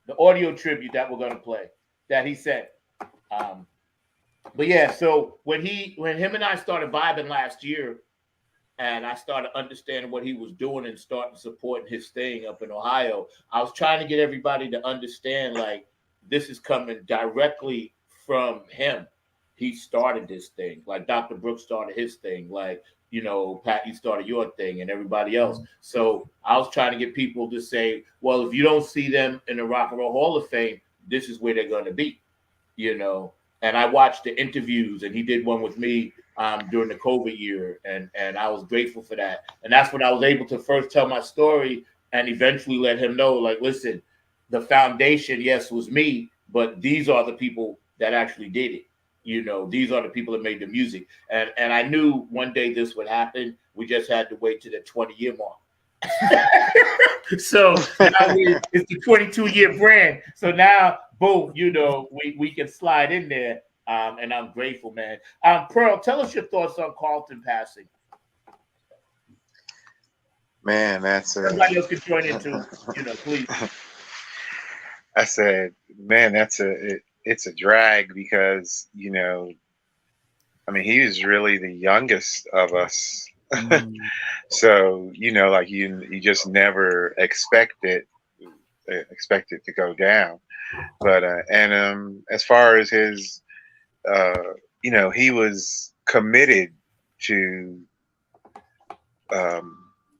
the audio tribute that we're gonna play that he sent. Um, but yeah, so when him and I started vibing last year, and I started understanding what he was doing and starting supporting his thing up in Ohio, I was trying to get everybody to understand like this is coming directly from him. He started this thing, like Dr. Brooks started his thing, like Pat, you started your thing, and everybody else. So I was trying to get people to say, well, if you don't see them in the Rock and Roll Hall of Fame, this is where they're going to be, you know. And I watched the interviews, and he did one with me during the COVID year, and I was grateful for that. And that's when I was able to first tell my story, and eventually let him know, like, listen, the foundation, yes, was me, but these are the people that actually did it. These are the people that made the music, and I knew one day this would happen. We just had to wait to the 20-year mark. So now it's the 22-year brand. So now, boom, we can slide in there. And I'm grateful, man. Pearl, tell us your thoughts on Carlton passing. Man, that's everybody else can join in too. Please. I said, man, it's a drag because I mean, he was really the youngest of us. So like you just never expect it to go down. But and as far as his he was committed to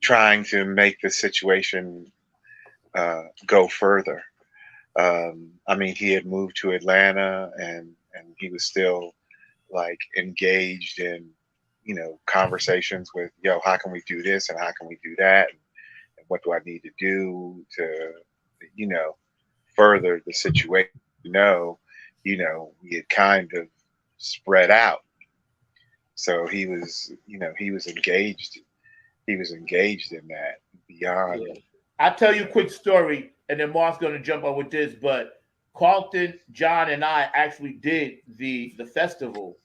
trying to make the situation go further. I mean, he had moved to Atlanta, and he was still like engaged in conversations with, how can we do this and how can we do that, and what do I need to do to further the situation. We had kind of spread out, so he was engaged. He was engaged in that beyond. Yeah. I'll tell you a quick story, and then Mark's going to jump on with this. But Carlton, John, and I actually did the festival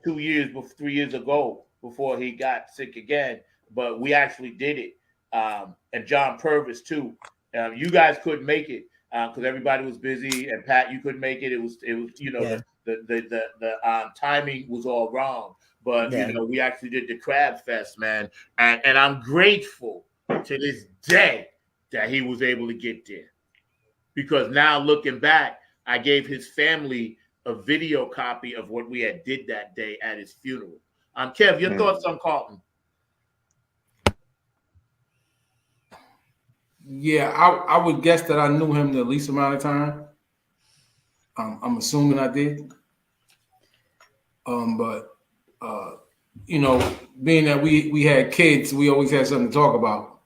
3 years ago before he got sick again. But we actually did it, and John Purvis too. You guys couldn't make it because everybody was busy, and Pat, you couldn't make it. It was Yeah. the timing was all wrong. But we actually did the Crab Fest, man, and I'm grateful to this day that he was able to get there, because now looking back, I gave his family a video copy of what we had did that day at his funeral. Kev, your thoughts on Carlton? Yeah, I would guess that I knew him the least amount of time. I'm assuming I did. But being that we had kids, we always had something to talk about.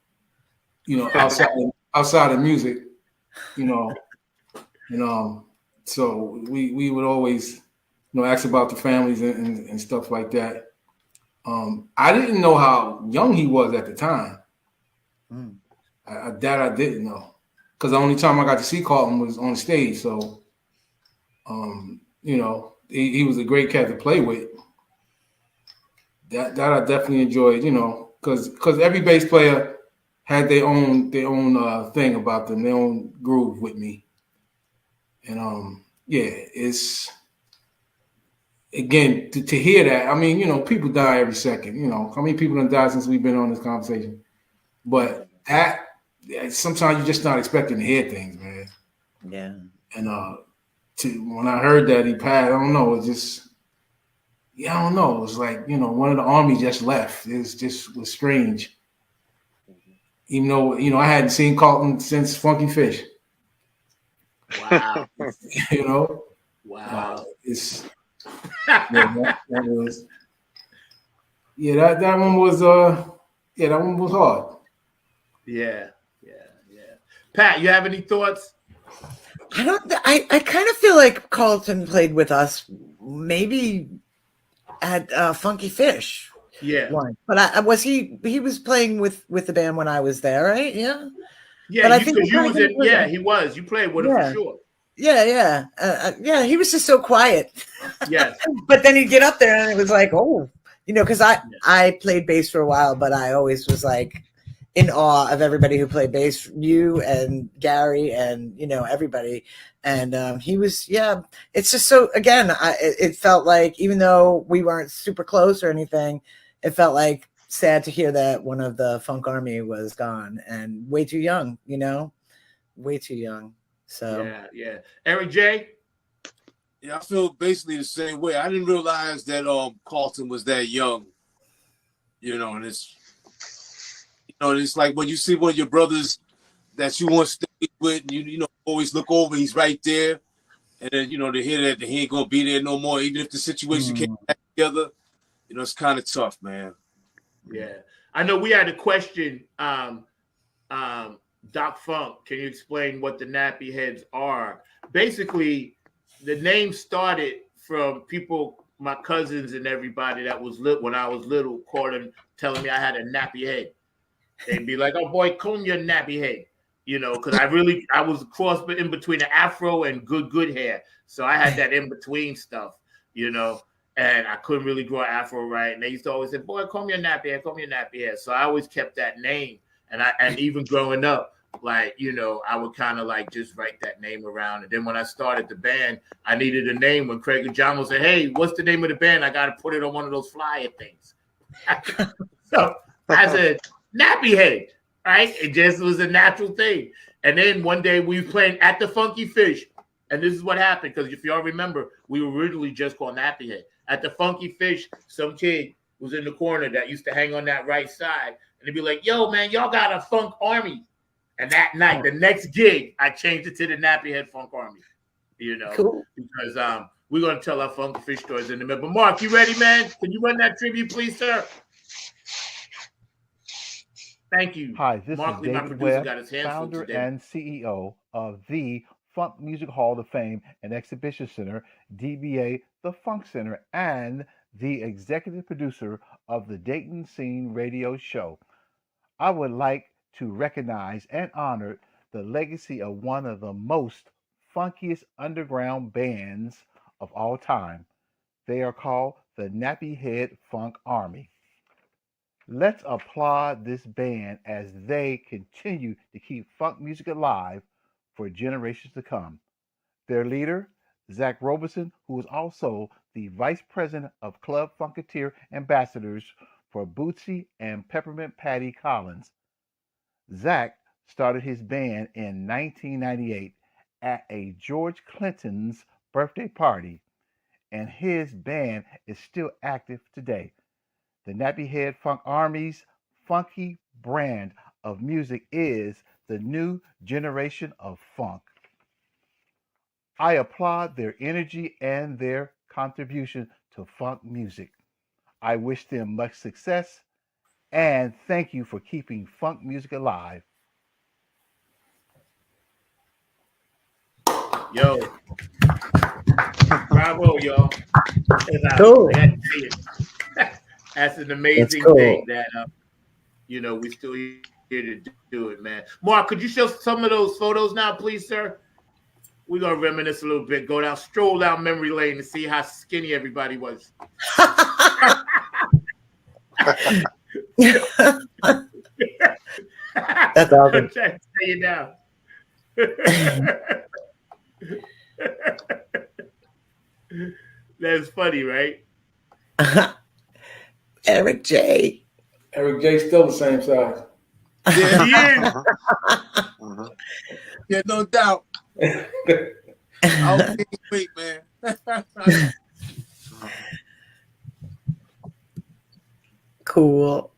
Outside of music, so we would always, ask about the families and stuff like that. I didn't know how young he was at the time. I didn't know, because the only time I got to see Carlton was on stage. So, he was a great cat to play with. That I definitely enjoyed, because every bass player had their own thing about them, their own groove with me. And it's, again, to hear that. I mean, people die every second. How many people have died since we've been on this conversation? But that, sometimes you're just not expecting to hear things, man. Yeah. And when I heard that he passed, I don't know, it just, I don't know. It was like, one of the army just left. It was strange. Even though, I hadn't seen Carlton since Funky Fish. Wow. Wow. It's that was, that one was that one was hard. Yeah. Pat, you have any thoughts? I kind of feel like Carlton played with us maybe at Funky Fish. Yeah. But he was playing with the band when I was there, right? Yeah. Yeah, but I think he was. You played with him for sure. Yeah. He was just so quiet. Yes. But then he'd get up there and it was like, oh, because I played bass for a while, but I always was like, in awe of everybody who played bass, you and Gary and, everybody. And he was, it's just so, again, it felt like, even though we weren't super close or anything, it felt like sad to hear that one of the Funk Army was gone and way too young, way too young. So yeah. Eric J. Yeah, I feel basically the same way. I didn't realize that Carlton was that young. And it's like when you see one of your brothers that you want to stay with, you always look over, he's right there. And then, to hear that he ain't gonna be there no more, even if the situation came back together, it's kind of tough, man. Yeah. I know we had a question. Doc Funk, can you explain what the Nappy Heads are? Basically, the name started from people, my cousins and everybody that was lit when I was little, telling me I had a nappy head. They'd be like, "Oh boy, comb your nappy head," because I was a cross in between the afro and good hair. So I had that in between stuff, and I couldn't really grow an afro right. And they used to always say, "Boy, comb your nappy head, comb your nappy head." So I always kept that name. And even growing up, I would kind of just write that name around. And then when I started the band, I needed a name. When Craig and John would say, "Hey, what's the name of the band?" I got to put it on one of those flyer things. So I said, Nappy Head, right? It just was a natural thing. And then one day we were playing at the Funky Fish. And this is what happened, because if y'all remember, we were originally just called Nappy Head. At the Funky Fish, some kid was in the corner that used to hang on that right side. And they'd be like, "Yo, man, y'all got a Funk Army." And that night, the next gig, I changed it to the Nappy Head Funk Army, cool. Because we're going to tell our Funky Fish stories in a minute. But Mark, you ready, man? Can you run that tribute, please, sir? Thank you. Hi, this Mark is Lee, my David producer, Webb, got his hands full founder today. and CEO of the Funk Music Hall of Fame and Exhibition Center, DBA The Funk Center, and the executive producer of the Dayton Scene radio show. I would like to recognize and honor the legacy of one of the most funkiest underground bands of all time. They are called the Nappy Head Funk Army. Let's applaud this band as they continue to keep funk music alive for generations to come. Their leader, Zach Roberson, who is also the Vice President of Club Funketeer Ambassadors for Bootsy and Peppermint Patty Collins. Zach started his band in 1998 at a George Clinton's birthday party, and his band is still active today. The Nappy Head Funk Army's funky brand of music is the new generation of funk. I applaud their energy and their contribution to funk music. I wish them much success and thank you for keeping funk music alive. Yo. Bravo, y'all. Cool. I had to see it. That's an amazing cool. thing that, we're still here to do it, man. Mark, could you show some of those photos now, please, sir? We're going to reminisce a little bit, stroll down memory lane and see how skinny everybody was. That's awesome. I'm trying to say it down. That's funny, right? Eric J. Eric J still the same size. Yeah, He is. yeah, no doubt. I'll wait, man. Cool.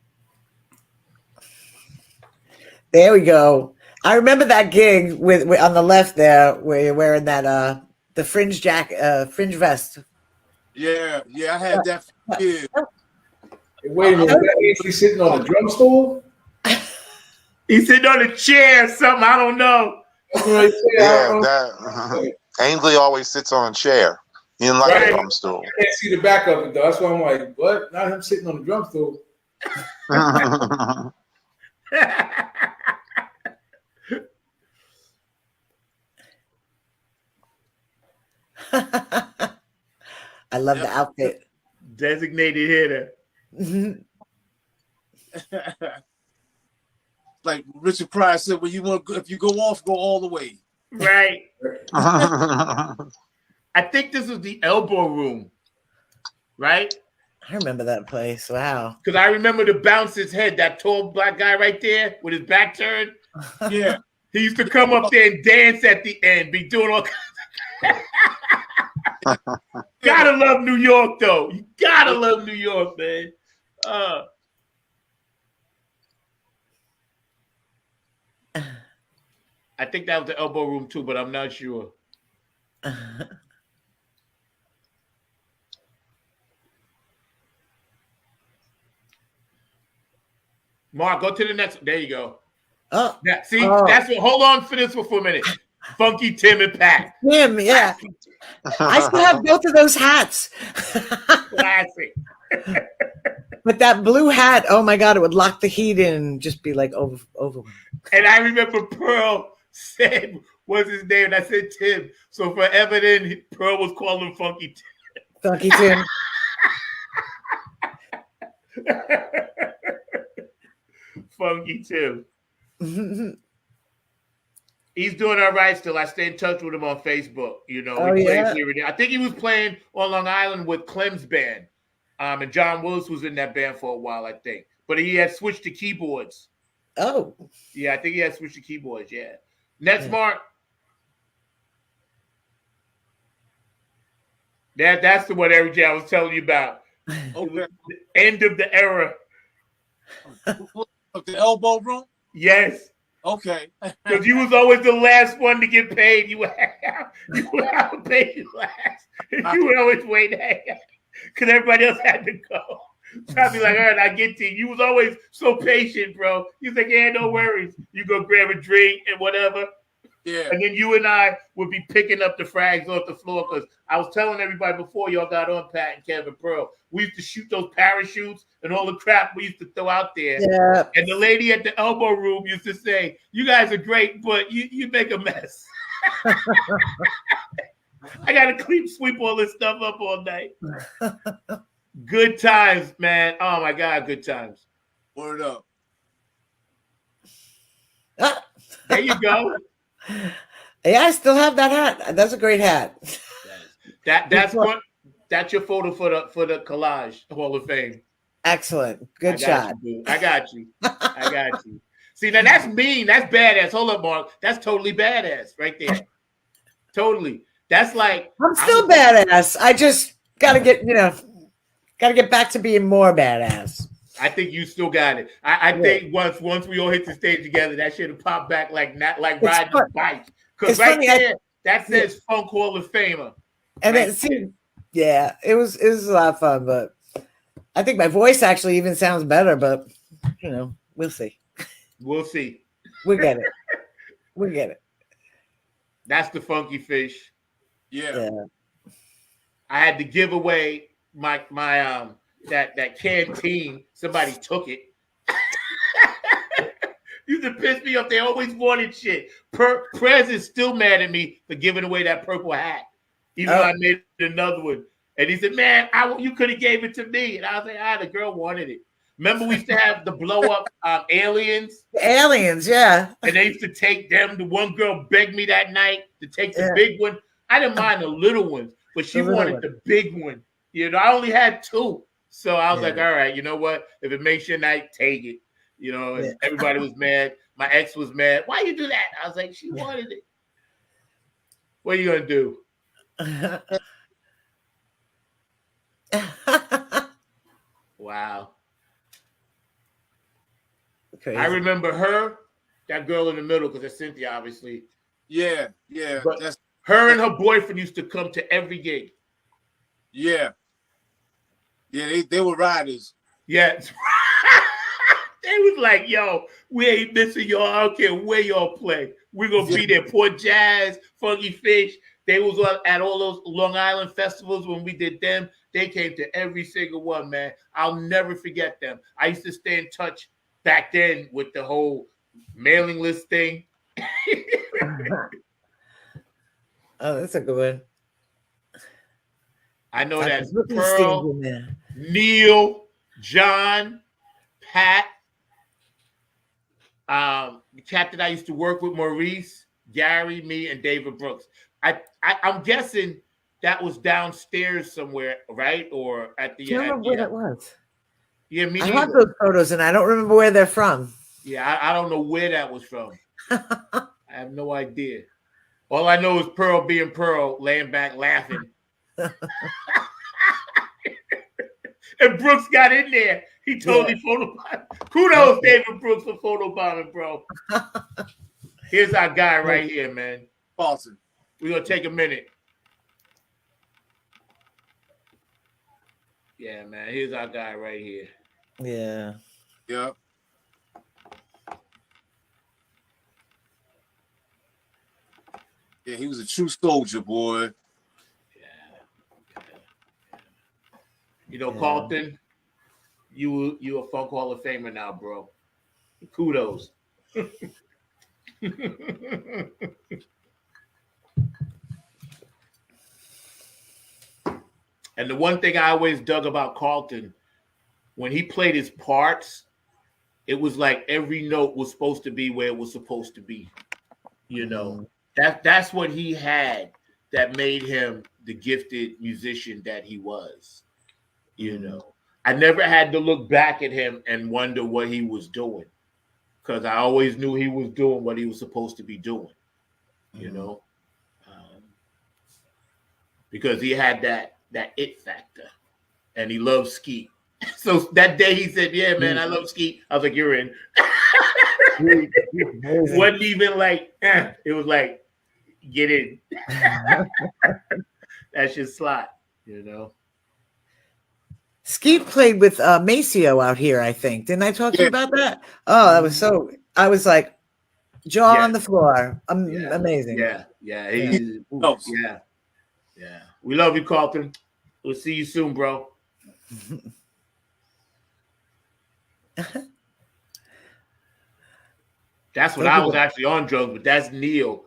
There we go. I remember that gig with on the left there, where you're wearing that the fringe fringe vest. Yeah, I had that for years. Wait a minute, is he sitting on a drum stool? He's sitting on a chair or something. I don't know. Ainsley always sits on a chair. He didn't like Right. a drum stool. I can't see the back of it though. That's why I'm like, what? Not him sitting on the drum stool. I love the outfit. Designated hitter. like Richard Pryor said, when you want, if you go off, go all the way. Right. I think this was the Elbow Room, right? I remember that place. Wow. Because I remember the bouncer's head, that tall black guy right there with his back turned. Yeah. He used to come up there and dance at the end, be doing all kinds of... Gotta love New York, though. You gotta love New York, man. I think that was the Elbow Room too, but I'm not sure. Mark, go to the next. There you go. Oh, Yeah, see, that's what. Hold on for this one for a minute. Funky Tim and Pat. Tim, yeah. I still have both of those hats. Classic. But that blue hat, oh my God, it would lock the heat in and just be like over. And I remember Pearl said, what's his name? And I said Tim. So forever then, Pearl was calling him Funky Tim. Funky Tim. Funky Tim. He's doing all right still. I stay in touch with him on Facebook. You know, Oh, he plays yeah? here and there. I think he was playing on Long Island with Clem's band. And John Willis was in that band for a while, I think. But he had switched to keyboards. Oh. Yeah, I think he had switched to keyboards, yeah. Next, Mark. That's the one, Eric J, I was telling you about. Okay. The end of the era. The Elbow Room? Yes. Okay. Because you was always the last one to get paid. You would have paid you last. You would always wait because everybody else had to go. So I'd be like, all right, I get to you. You was always so patient, bro. You was like, yeah, no worries. You go grab a drink and whatever. Yeah. And then you and I would be picking up the frags off the floor because I was telling everybody before y'all got on, Pat and Kevin Pearl, we used to shoot those parachutes and all the crap we used to throw out there. Yeah. And the lady at the Elbow Room used to say, you guys are great, but you make a mess. I got to sweep all this stuff up all night. Good times, man. Oh, my God, good times. Word up. There you go. Yeah, I still have that hat. That's a great hat. That's your photo for the Collage Hall of Fame. Excellent. Good shot. I got you. See, now that's mean. That's badass. Hold up, Mark. That's totally badass right there. Totally. That's like I'm still badass. I just gotta get back to being more badass. I think you still got it. I think once we all hit the stage together, that should have popped back like riding a bike. Because right funny, there, that says Funk Hall of Famer. And right it seemed, it was a lot of fun, but I think my voice actually even sounds better, but we'll see. We'll see. We get it. We get it. That's the Funky Fish. Yeah. I had to give away my that canteen. Somebody took it. Used to piss me off. They always wanted shit. Prez is still mad at me for giving away that purple hat, even though I made another one. And he said, "Man, you could have gave it to me." And I was like, the girl wanted it. Remember, we used to have the blow up aliens. Aliens, yeah. And they used to take them. The one girl begged me that night to take the big one. I didn't mind the little ones, but she wanted the big one. I only had two. So I was like, all right, you know what? If it makes your night, take it. And everybody was mad. My ex was mad. Why you do that? I was like, she wanted it. What are you going to do? Wow. Crazy. I remember her, that girl in the middle, because it's Cynthia, obviously. Yeah. But her and her boyfriend used to come to every gig. Yeah. Yeah, they were riders. Yeah. They was like, yo, we ain't missing y'all. I don't care where y'all play. We're going to be there. Port Jazz, Funky Fish. They was at all those Long Island festivals when we did them. They came to every single one, man. I'll never forget them. I used to stay in touch back then with the whole mailing list thing. Oh, that's a good one. I know that Pearl, Neil, John, Pat, The cat that I used to work with, Maurice, Gary, me, and David Brooks. I'm guessing that was downstairs somewhere, right? Or at the Do you remember where that was? Yeah, me I neither. have those photos, and I don't remember where they're from. Yeah, I don't know where that was from. I have no idea. All I know is Pearl being Pearl, laying back laughing. And Brooks got in there. He totally photobombed. Kudos, David Brooks, for photobombing, bro. Here's our guy right here, man. Awesome. We're going to take a minute. Yeah, man. Here's our guy right here. Yeah. Yeah. Yeah, he was a true soldier, boy. You know, Carlton, you a Funk Hall of Famer now, bro. Kudos. And the one thing I always dug about Carlton, when he played his parts, it was like every note was supposed to be where it was supposed to be. You know, that's what he had that made him the gifted musician that he was. You know, I never had to look back at him and wonder what he was doing, because I always knew he was doing what he was supposed to be doing. You know, because he had that it factor, and he loved Skeet. So that day he said, "Yeah, man, I love Skeet." I was like, "You're in." Wasn't even like, it was like, get in. That's your slot, you know. Skeet played with Maceo out here, I think. Didn't I talk to you about that? Oh, that was so. I was like, jaw on the floor. Amazing. Yeah. We love you, Carlton. We'll see you soon, bro. That's when I was actually on drugs, but that's Neil.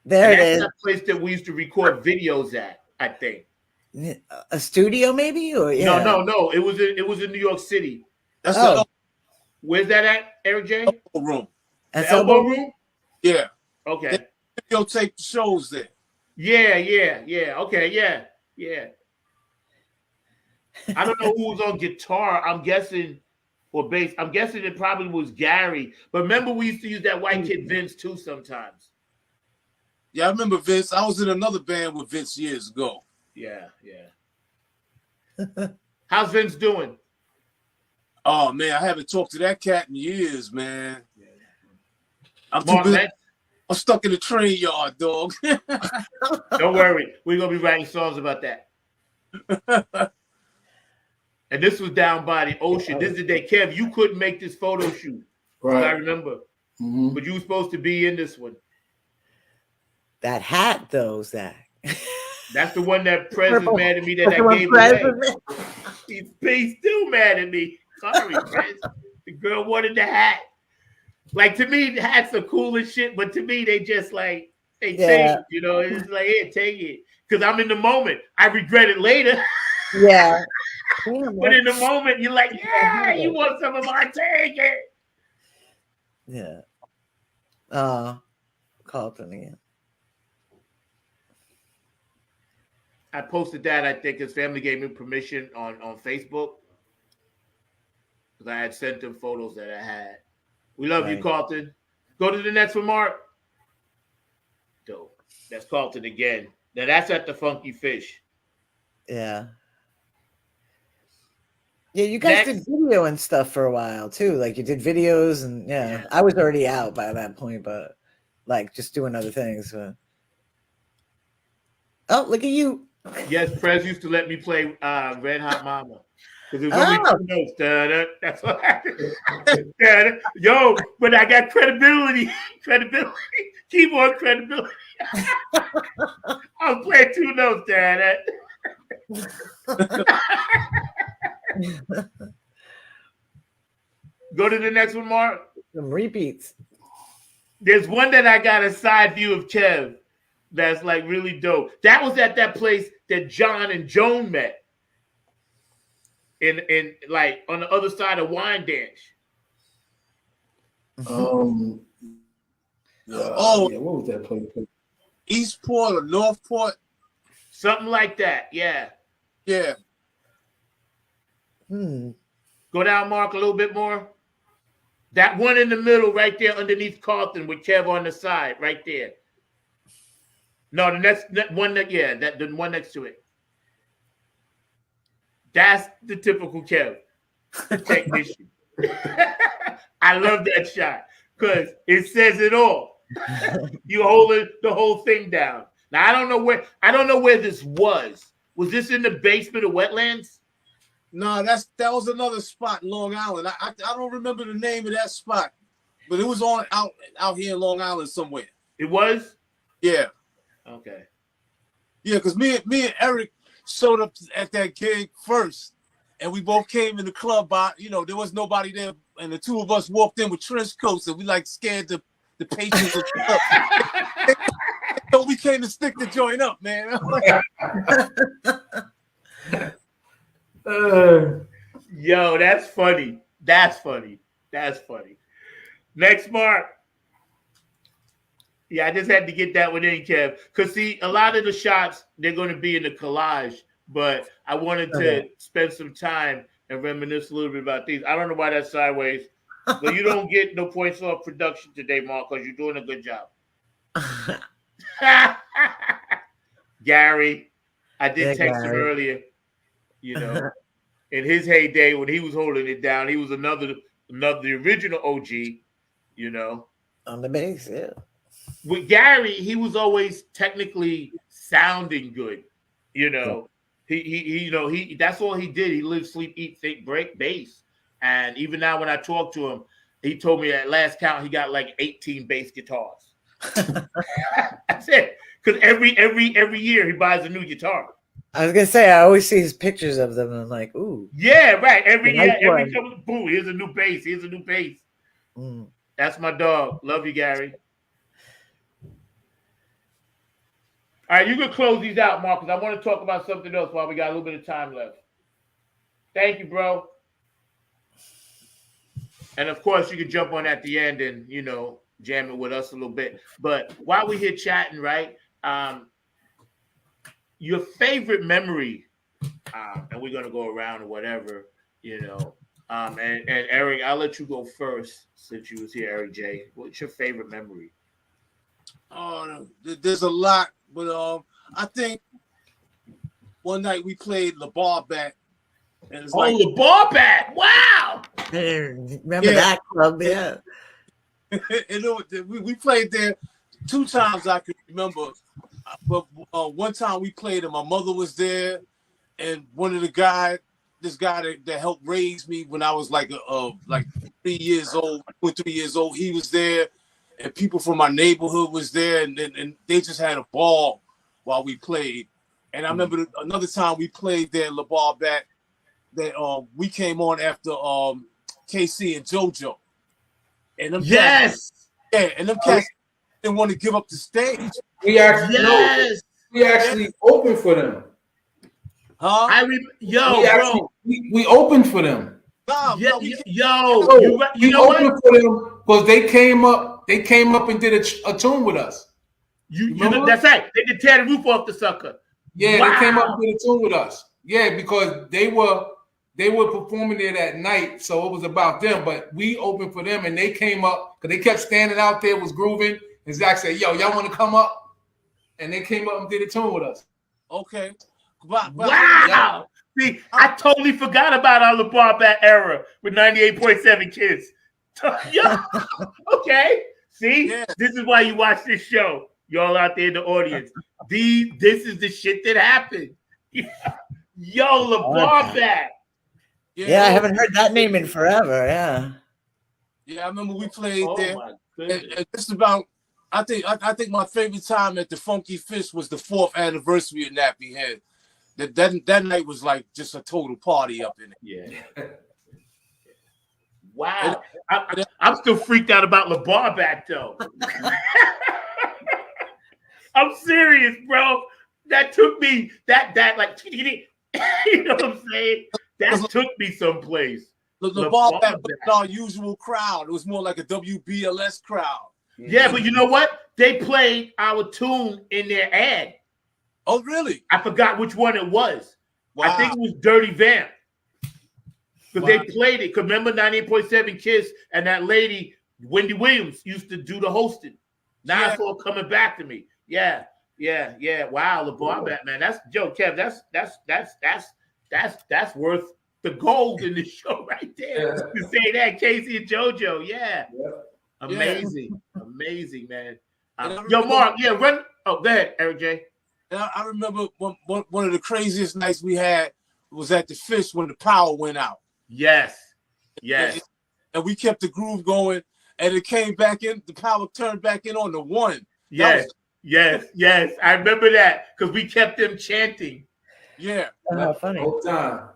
There it is. That's the place that we used to record videos at, I think. A studio, maybe? Or No. It was in New York City. That's the Where's that at, Eric J? elbow room. The elbow room? Yeah. Okay. Videotape shows there. Yeah. Okay, yeah. I don't know who was on guitar. I'm guessing, or bass. I'm guessing it probably was Gary. But remember, we used to use that white kid Vince too sometimes. Yeah, I remember Vince. I was in another band with Vince years ago. Yeah. How's Vince doing? Oh man, I haven't talked to that cat in years, man. I'm too Mark, busy. I'm stuck in the train yard, dog. Don't worry. We're going to be writing songs about that. And this was down by the ocean. This is the day, Kev, you couldn't make this photo shoot. Right. I remember. But you were supposed to be in this one. That hat, though, Zach. That's the one that Prez is mad at me that I gave away. He's still mad at me. Sorry, Prez. The girl wanted the hat. Like, to me, the hats are cool as shit, but to me, they just like, they change, you know? It's like, here, take it. Because I'm in the moment. I regret it later. Yeah. But in the moment, you're like, yeah, you want some of my, take it. Yeah. Carlton again. I posted that, I think his family gave me permission on Facebook. Because I had sent them photos that I had. We love you, Carlton. Go to the next one, Mark. Dope. That's Carlton again. Now that's at the Funky Fish. Yeah. Yeah, you guys did video and stuff for a while too. Like you did videos and I was already out by that point, but like just doing other things. Oh, look at you. Yes, Prez used to let me play Red Hot Mama. Because it was only 2 notes. That's what happened. Yo, but I got credibility. Keyboard credibility. I was playing 2 notes, Dad. Go to the next one, Mark. Some repeats. There's one that I got a side view of Kev that's like really dope. That was at that place that John and Joan met. In like on the other side of Wyandanch. Oh, yeah, what was that place? Eastport or Northport? Something like that. Yeah. Yeah. Go down, Mark, a little bit more. That one in the middle, right there, underneath Carlton, with Kev on the side, right there. No, the next one the one next to it. That's the typical Kev technician. I love that shot because it says it all. You hold the whole thing down. Now I don't know where this was. Was this in the basement of Wetlands? No, that was another spot in Long Island. I don't remember the name of that spot, but it was out here in Long Island somewhere. It was? Yeah. Okay. Yeah, because me and Eric showed up at that gig first, and we both came in the club by, there was nobody there, and the two of us walked in with trench coats, and we scared the patrons of the club. So we came to stick the joint up, man. Yo, that's funny. That's funny. Next, Mark. Yeah, I just had to get that one in, Kev. Because, see, a lot of the shots, they're going to be in the collage. But I wanted to spend some time and reminisce a little bit about these. I don't know why that's sideways. But you don't get no points off production today, Mark, because you're doing a good job. Gary, I did text him earlier. In his heyday when he was holding it down, he was the original OG, on the bass, yeah. With Gary, he was always technically sounding good, He that's all he did. He lived, sleep, eat, think, break, bass. And even now, when I talk to him, he told me at last count he got 18 bass guitars. That's it. Because every year he buys a new guitar. I was gonna say I always see his pictures of them, and I'm like, ooh. Yeah, right. Every couple of boom, here's a new bass. That's my dog. Love you, Gary. All right, you can close these out, Mark, because I want to talk about something else while we got a little bit of time left. Thank you, bro. And of course, you can jump on at the end and jam it with us a little bit. But while we're here chatting, right? Your favorite memory, and we're gonna go around or whatever, and Eric, I'll let you go first since you was here, Eric J. What's your favorite memory? Oh, there's a lot, but I think one night we played La Bar Bat, and it's La Bar Bat! Wow! Remember that club? Yeah. We played there 2 times I can remember. But one time we played and my mother was there, and this guy that helped raise me when I was 3 years old, 3 years old, he was there, and people from my neighborhood was there, and they just had a ball while we played. And I remember another time we played there, La Bar Bat, that we came on after KC and JoJo, and them cats didn't want to give up the stage. We actually opened for them. Huh? We opened for them. We opened for them because they came up and did a tune with us. That's right. They did tear the roof off the sucker. Yeah, wow. They came up and did a tune with us. Yeah, because they were performing there that night, so it was about them. But we opened for them, and they came up because they kept standing out there, was grooving. And Zach said, "Yo, y'all want to come up?" And they came up and did a tune with us. Okay. Wow. Yeah. See, I totally forgot about our La Bar Bat era with 98.7 Kids. Yeah. Okay. See, This is why you watch this show. Y'all out there in the audience. This is the shit that happened. Yo, La Bar Bat. Yeah, I haven't heard that name in forever. Yeah. Yeah, I remember we played there. And this is about. I think my favorite time at the Funky Fish was the 4th anniversary of Nappy Head. That night was just a total party up in it. Yeah. Wow. I'm still freaked out about La Bar Bat though. I'm serious, bro. That took me you know what I'm saying? That took me someplace. The LeBar ball was wasn't our usual crowd. It was more like a WBLS crowd. Yeah, but you know what? They played our tune in their ad. Oh, really? I forgot which one it was. Wow. I think it was Dirty Vamp. Because Wow. they played it. Because remember 98.7 Kiss and that lady, Wendy Williams, used to do the hosting. Now Yeah. it's all coming back to me. Yeah. Wow, LeBar, man. That's Joe Kev. That's worth the gold in the show right there. Yeah. To say that, Casey and JoJo. Yeah. Yeah. Amazing, man. And I Yo, remember- Mark, run. Oh, go ahead, Eric J. And I remember one of the craziest nights we had was at the Fish when the power went out. Yes. And we kept the groove going, and it came back in. The power turned back in on the one. Yes. I remember that because we kept them chanting. Yeah. Oh, funny. Whole time.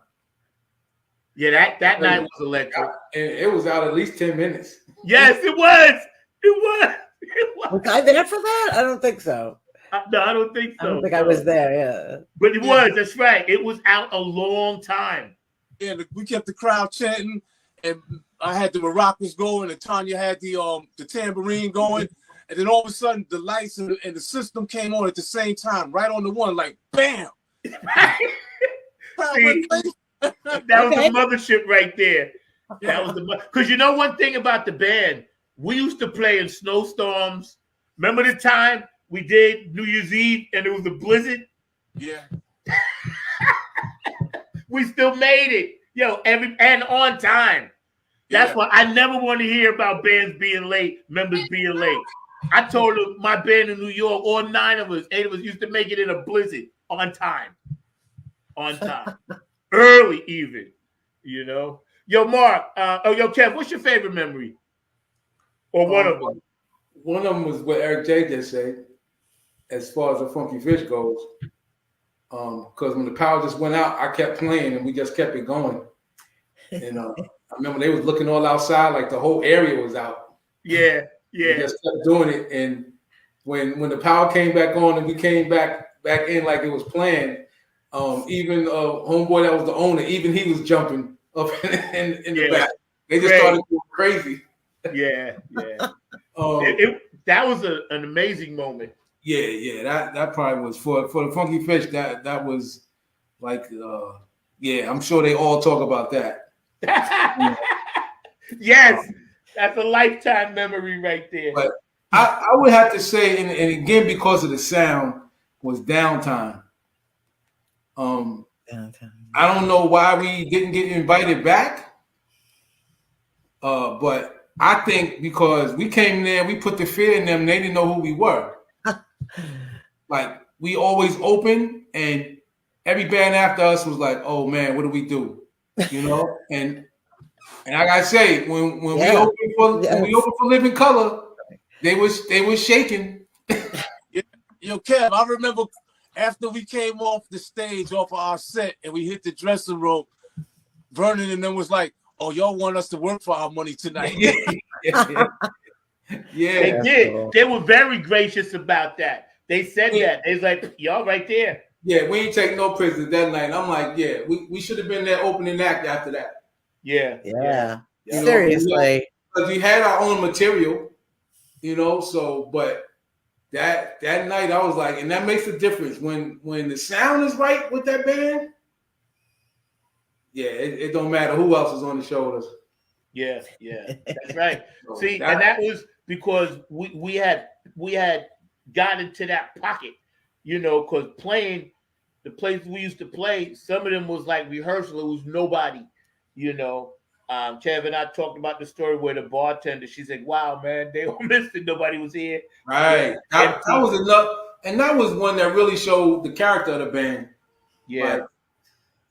Yeah, that night was electric. And it was out at least 10 minutes. Yes, it was. Was I there for that? I don't think so. No, I don't think so. I don't think I was there. Yeah. But it was. That's right. It was out a long time. Yeah, we kept the crowd chanting, and I had the maracas going, and Tanya had the tambourine going, and then all of a sudden the lights and the system came on at the same time, right on the one, like bam. Crowd went crazy. That was the mothership right there. That was because you know one thing about the band, we used to play in snowstorms. Remember the time we did New Year's Eve and it was a blizzard? Yeah. We still made it. And on time. That's why I never want to hear about bands being late, members being late. I told them my band in New York, all 8 of us used to make it in a blizzard on time. Early even, Yo, Mark, Kev, what's your favorite memory? Or one of them? One of them was what Eric J just said, as far as the Funky Fish goes. Because when the power just went out, I kept playing and we just kept it going. And I remember they was looking all outside, like the whole area was out. Yeah. We just kept doing it. And when the power came back on and we came back in like it was planned, even homeboy that was the owner, even he was jumping up in the back. They just started going crazy. Yeah. That was an amazing moment. Yeah. That probably was for the Funky Fish. That was like, I'm sure they all talk about that. Yes, that's a lifetime memory right there. But I would have to say, and again because of the sound, was Downtime. I don't know why we didn't get invited back, but I think because we came there, we put the fear in them, they didn't know who we were. Like we always open, and every band after us was like, "Oh man, what do we do?" And like I say, when we opened for Living Color, they was shaking. Yo, Kev, I remember after we came off the stage, off of our set, and we hit the dressing room, Vernon and them was like, "Oh, y'all want us to work for our money tonight?" They did. They were very gracious about that. They said that. They was like, "Y'all right there." Yeah, we ain't take no prisoners that night. And I'm like, we should have been there opening act after that. Yeah. Seriously. Because we had our own material, but that night I was like, and that makes a difference when the sound is right with that band. Yeah, it don't matter who else is on the shoulders. Yeah, that's right. See, and that was because we had got into that pocket, because playing the places we used to play, some of them was like rehearsal. It was nobody, Kev and I talked about the story where the bartender, she said, "Wow, man, they all missed it. Nobody was here." Right. That was enough. And that was one that really showed the character of the band. Yeah.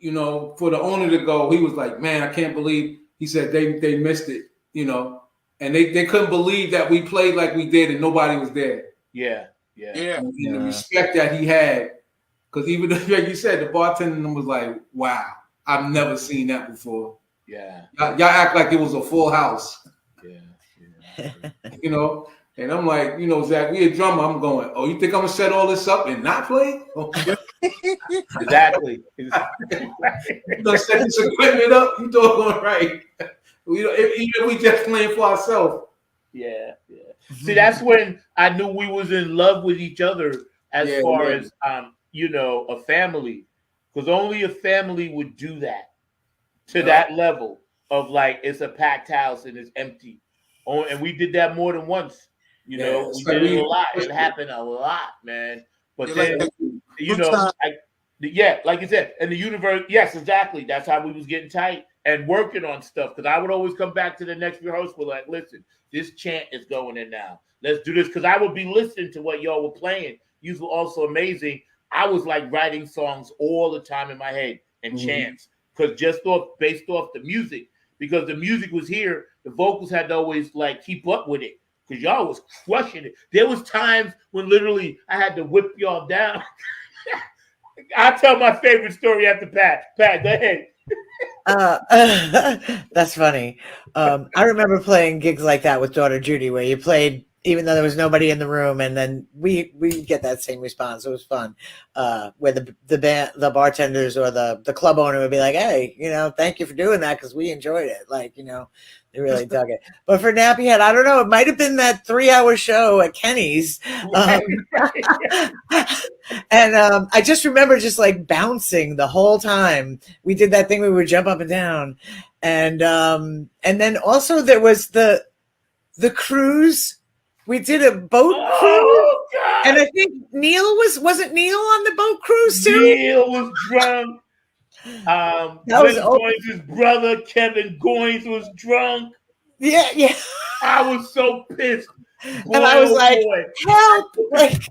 Like, for the owner to go, he was like, "Man, I can't believe," he said they missed it, and they couldn't believe that we played like we did and nobody was there. Yeah. And the respect that he had, because even like you said, the bartender was like, "Wow, I've never seen that before." Yeah. Y'all act like it was a full house. Yeah. And I'm like, you know, Zach, we a drummer. I'm going, oh, you think I'm gonna set all this up and not play? Oh, Exactly. you gonna set this equipment up? You doing right? We don't, even if we just playing for ourselves. Yeah, yeah. See, that's when I knew we was in love with each other as Yeah, far yeah. as you know, a family. Because only a family would do that to Yeah. that level of like it's a packed house and it's empty. Oh, and we did that more than once. You Yeah, know, it's we like did it a we- lot. It happened a lot, man. But Yeah, then like, you know, sometimes- yeah, like you said, and the universe, yes, exactly. That's how we was getting tight and working on stuff. Because I would always come back to the next rehearsal like, listen, this chant is going in now. Let's do this. Because I would be listening to what y'all were playing. You were also amazing. I was like writing songs all the time in my head and chants. Because based off the music. Because the music was here, the vocals had to always like keep up with it. Because y'all was crushing it. There was times when literally I had to whip y'all down. I'll tell my favorite story after Pat. Pat, go ahead. That's funny. I remember playing gigs like that with Daughter Judy, where you played even though there was nobody in the room, and then we get that same response. It was fun. Where the bartenders or the club owner would be like, "Hey, you know, thank you for doing that because we enjoyed it." Like, you know, they really dug it. But for Nappy Head, I don't know. It might have been that 3-hour show at Kenny's. And I just remember just like bouncing the whole time. We did that thing where we would jump up and down. And then also there was the cruise. We did a boat cruise. Oh, God. And I think Neil wasn't Neil on the boat cruise too? Neil was drunk. That was Glenn Goins' brother, Kevin Goins, was drunk. Yeah. I was so pissed. And I was like, help! Like,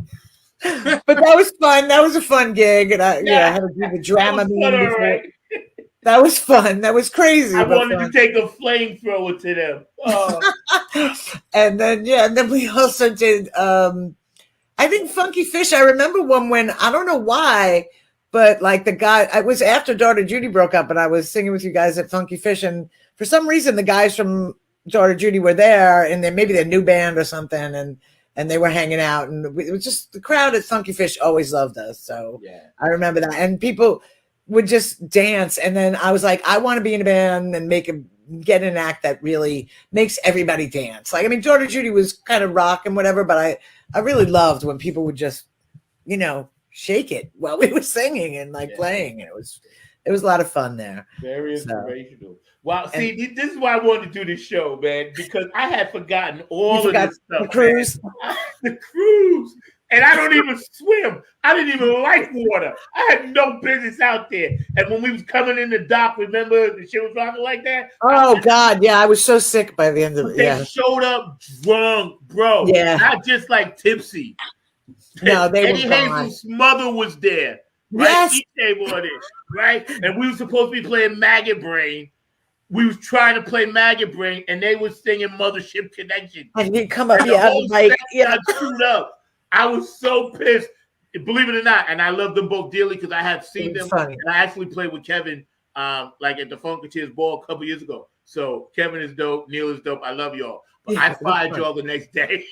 but that was fun. That was a fun gig, and I had to do the drama That was meeting fun, before. right? That was fun. That was crazy. I but wanted fun. to take a flamethrower to them. Oh. And then we also did I think Funky Fish. I remember one when I don't know why, but like the guy, it was after Daughter Judy broke up, and I was singing with you guys at Funky Fish, and for some reason the guys from Daughter Judy were there, and then maybe their new band or something, and they were hanging out, and it was just the crowd at Funky Fish always loved us. So Yeah. I remember that, and people would just dance, and then I was like, I want to be in a band and get an act that really makes everybody dance. Like, I mean, Daughter Judy was kind of rock and whatever, but I really loved when people would just, you know, shake it while we were singing and like playing. It was a lot of fun there. Very So- inspirational. Wow. See, this is why I wanted to do this show, man, because I had forgotten all You of forgot this stuff. the cruise. Man. The cruise. And I don't even swim. I didn't even like water. I had no business out there. And when we was coming in the dock, remember the shit was rocking like that? Oh God, yeah, I was so sick by the end of it. They Yeah, showed up drunk, bro. Yeah. Not just like tipsy. no, they Eddie were gone. Hazel's mother was there. Right? Yes. He came on it, right? And we were supposed to be playing Maggot Brain. We was trying to play Maggot Brain, and they were singing Mothership Connection. And he'd come up, And the yeah, whole like, section yeah. got screwed up. I was so pissed. Believe it or not, and I love them both dearly because I have seen It was them. funny. And I actually played with Kevin, like at the Funketeers Ball a couple years ago. So Kevin is dope. Neil is dope. I love y'all. But Yeah, I it was fired fun. y'all the next day.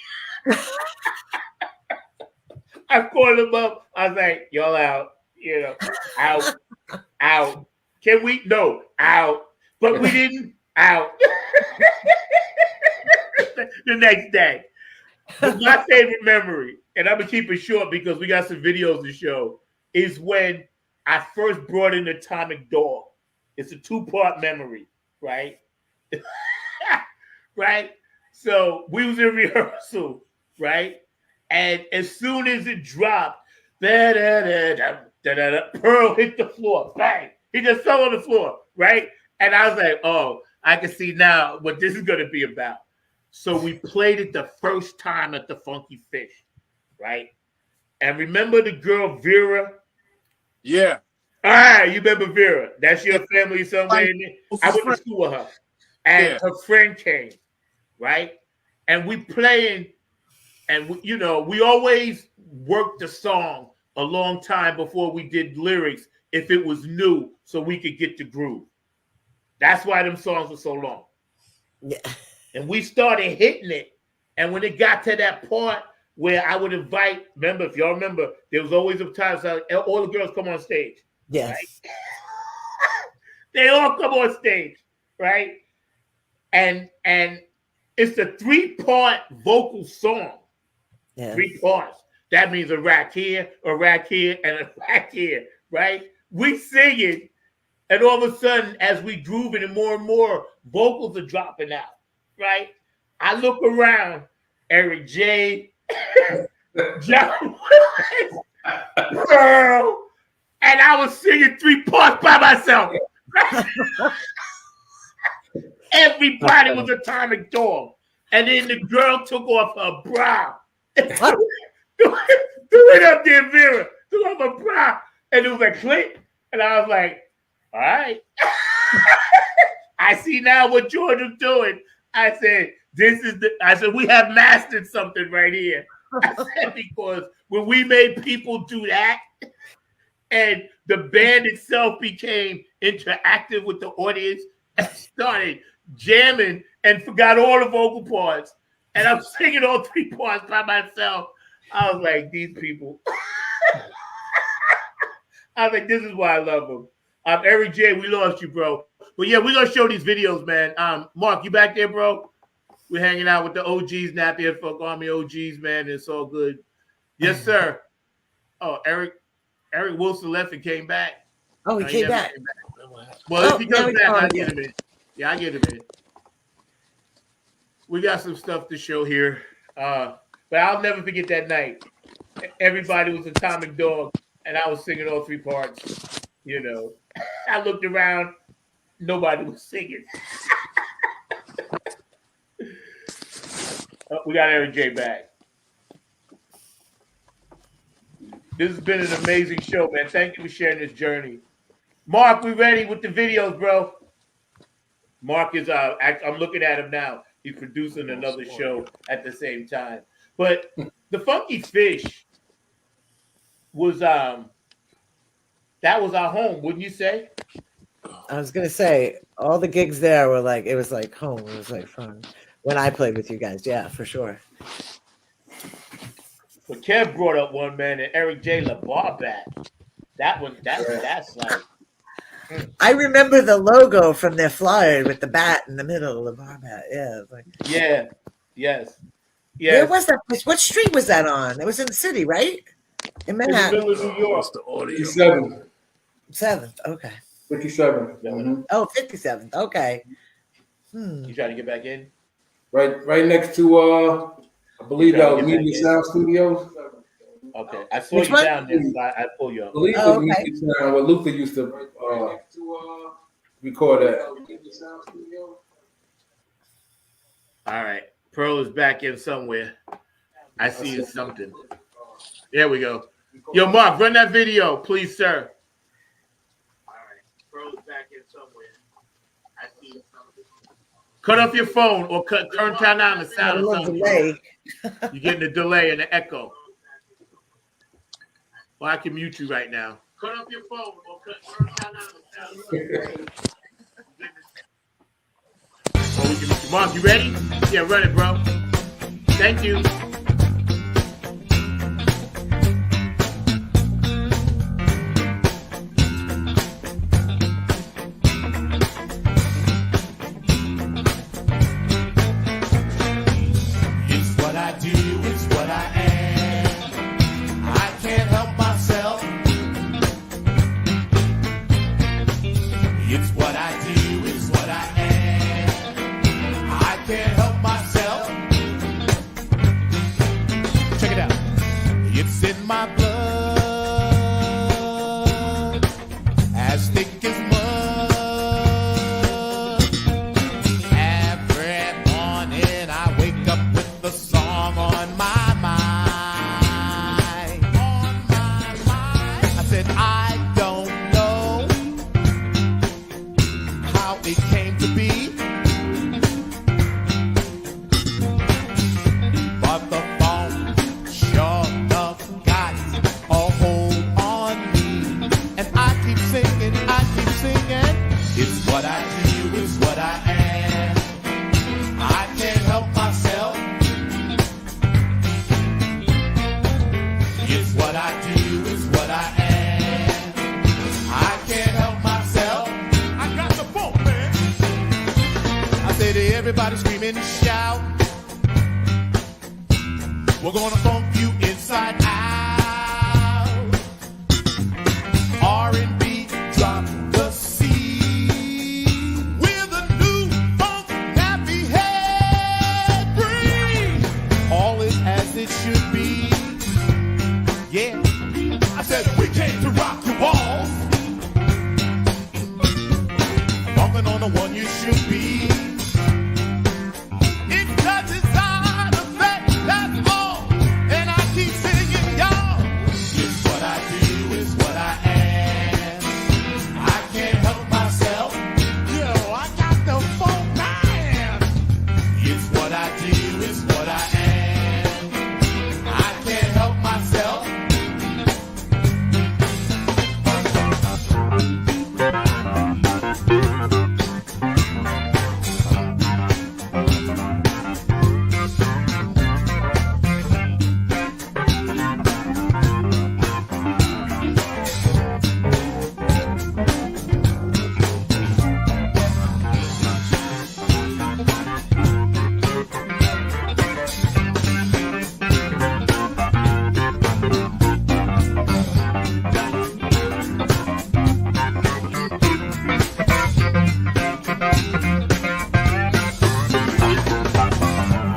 I called them up. I was like, y'all out. You know, out. Can we? No, out. But we didn't. Out. The next day. But my favorite memory, and I'm gonna keep it short because we got some videos to show, is when I first brought in Atomic Dog. It's a 2-part memory, right? Right? So we was in rehearsal, right? And as soon as it dropped, Pearl hit the floor. Bang! He just fell on the floor, right? And I was like, oh, I can see now what this is gonna be about. So we played it the first time at the Funky Fish, right? And remember the girl Vera? Yeah. You remember Vera? That's your family somewhere in there? I went to school with her. And her friend came, right? And we playing, and we always worked the song a long time before we did lyrics if it was new so we could get the groove. That's why them songs were so long. Yeah. And we started hitting it And when it got to that part where I would invite, remember, if y'all remember, there was always a time all the girls come on stage. Yes. Right? They all come on stage, right? And it's a 3-part vocal song. Yeah. 3 parts. That means a rack here, and a rack here, right? We sing it, and all of a sudden, as we groove it and more vocals are dropping out, right? I look around, Eric J, John Willis, Pearl, and I was singing 3 parts by myself. Everybody was Atomic Dog. And then the girl took off her bra. Threw it up there, Vera. Threw off her bra. And it was like click. And I was like, all right. I see now what George was doing. I said, we have mastered something right here. I said, because when we made people do that, and the band itself became interactive with the audience and started jamming and forgot all the vocal parts. And I'm singing all 3 parts by myself. I was like, these people. I was like, this is why I love them. Eric J, we lost you, bro. But yeah, we're going to show these videos, man. Mark, you back there, bro? We're hanging out with the OGs, Nappy Head Folk Army OGs, man. It's all good. Yes, sir. Oh, Eric Wilson left and came back. Oh, he came back. Well, if he comes back, I'll yeah. get him in. Yeah, I get him in. We got some stuff to show here. But I'll never forget that night. Everybody was Atomic Dog, and I was singing all 3 parts. You know, I looked around. Nobody was singing. We got Eric J back. This has been an amazing show, man. Thank you for sharing this journey. Mark, we ready with the videos, bro? Mark is I'm looking at him now. He's producing another show at the same time. But the Funky Fish was that was our home, wouldn't you say? I was gonna say all the gigs there were like, it was like home. It was like fun when I played with you guys. Yeah, for sure. But Kev brought up one, man, and Eric J. LaBarbat. That's like. I remember the logo from their flyer with the bat in the middle, the bar bat. Yeah, it was like, Yeah. Yes. where was that place? What street was that on? It was in the city, right? In In the Manhattan. middle of New York. What's the audio? 57. 7th. Okay. 57. Yeah. Mhm. Oh, 57th. Okay. You trying to get back in? Right next to I believe that was Get back Media in. Sound Studios. Okay. I saw Which you one? down there, so I pull you I up. believe it Oh, was okay. Media Sound where Luther used to record at. All right. Pearl is back in somewhere. I see it's something. There we go. Yo, Mark, run that video, please, sir. All right. Pearl is back in somewhere. I see it's something. Cut off your phone or turn down the A sound or little something. delay. You're getting a delay and an echo. Well, I can mute you right now. Cut off your phone or turn down the sound. Mark, you ready? Yeah, run it, bro. Thank you. It's what I do, it's what I am. I can't help myself. It's what I do, it's what I am. I can't help myself. what I do, it's what I am. I can't help myself. I got the funk, man. I say to everybody screaming and shout, we're gonna funk you inside out. R&B, drop the C. With a new funk, happy head, breathe. All is as it should be. Yeah, I said we came to rock your walls. Bumping on the one you should be. It touches side effect, that's all. And I keep singing, y'all. It's what I do, it's what I am. I can't help myself. Yo, I got the funk, man. It's what I do, it's what I am. I can't help myself.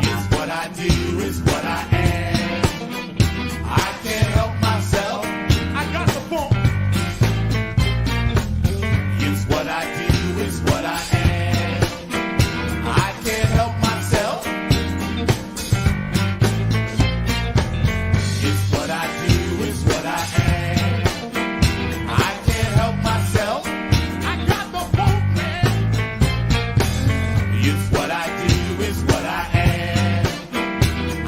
It's what I do, it's what I am. I can't help myself. I got the funk. It's what I do, it's what I am. I can't help myself. It's what I do, it's what I am. I can't help myself. I got the funk, man. It's what I do, it's what I am.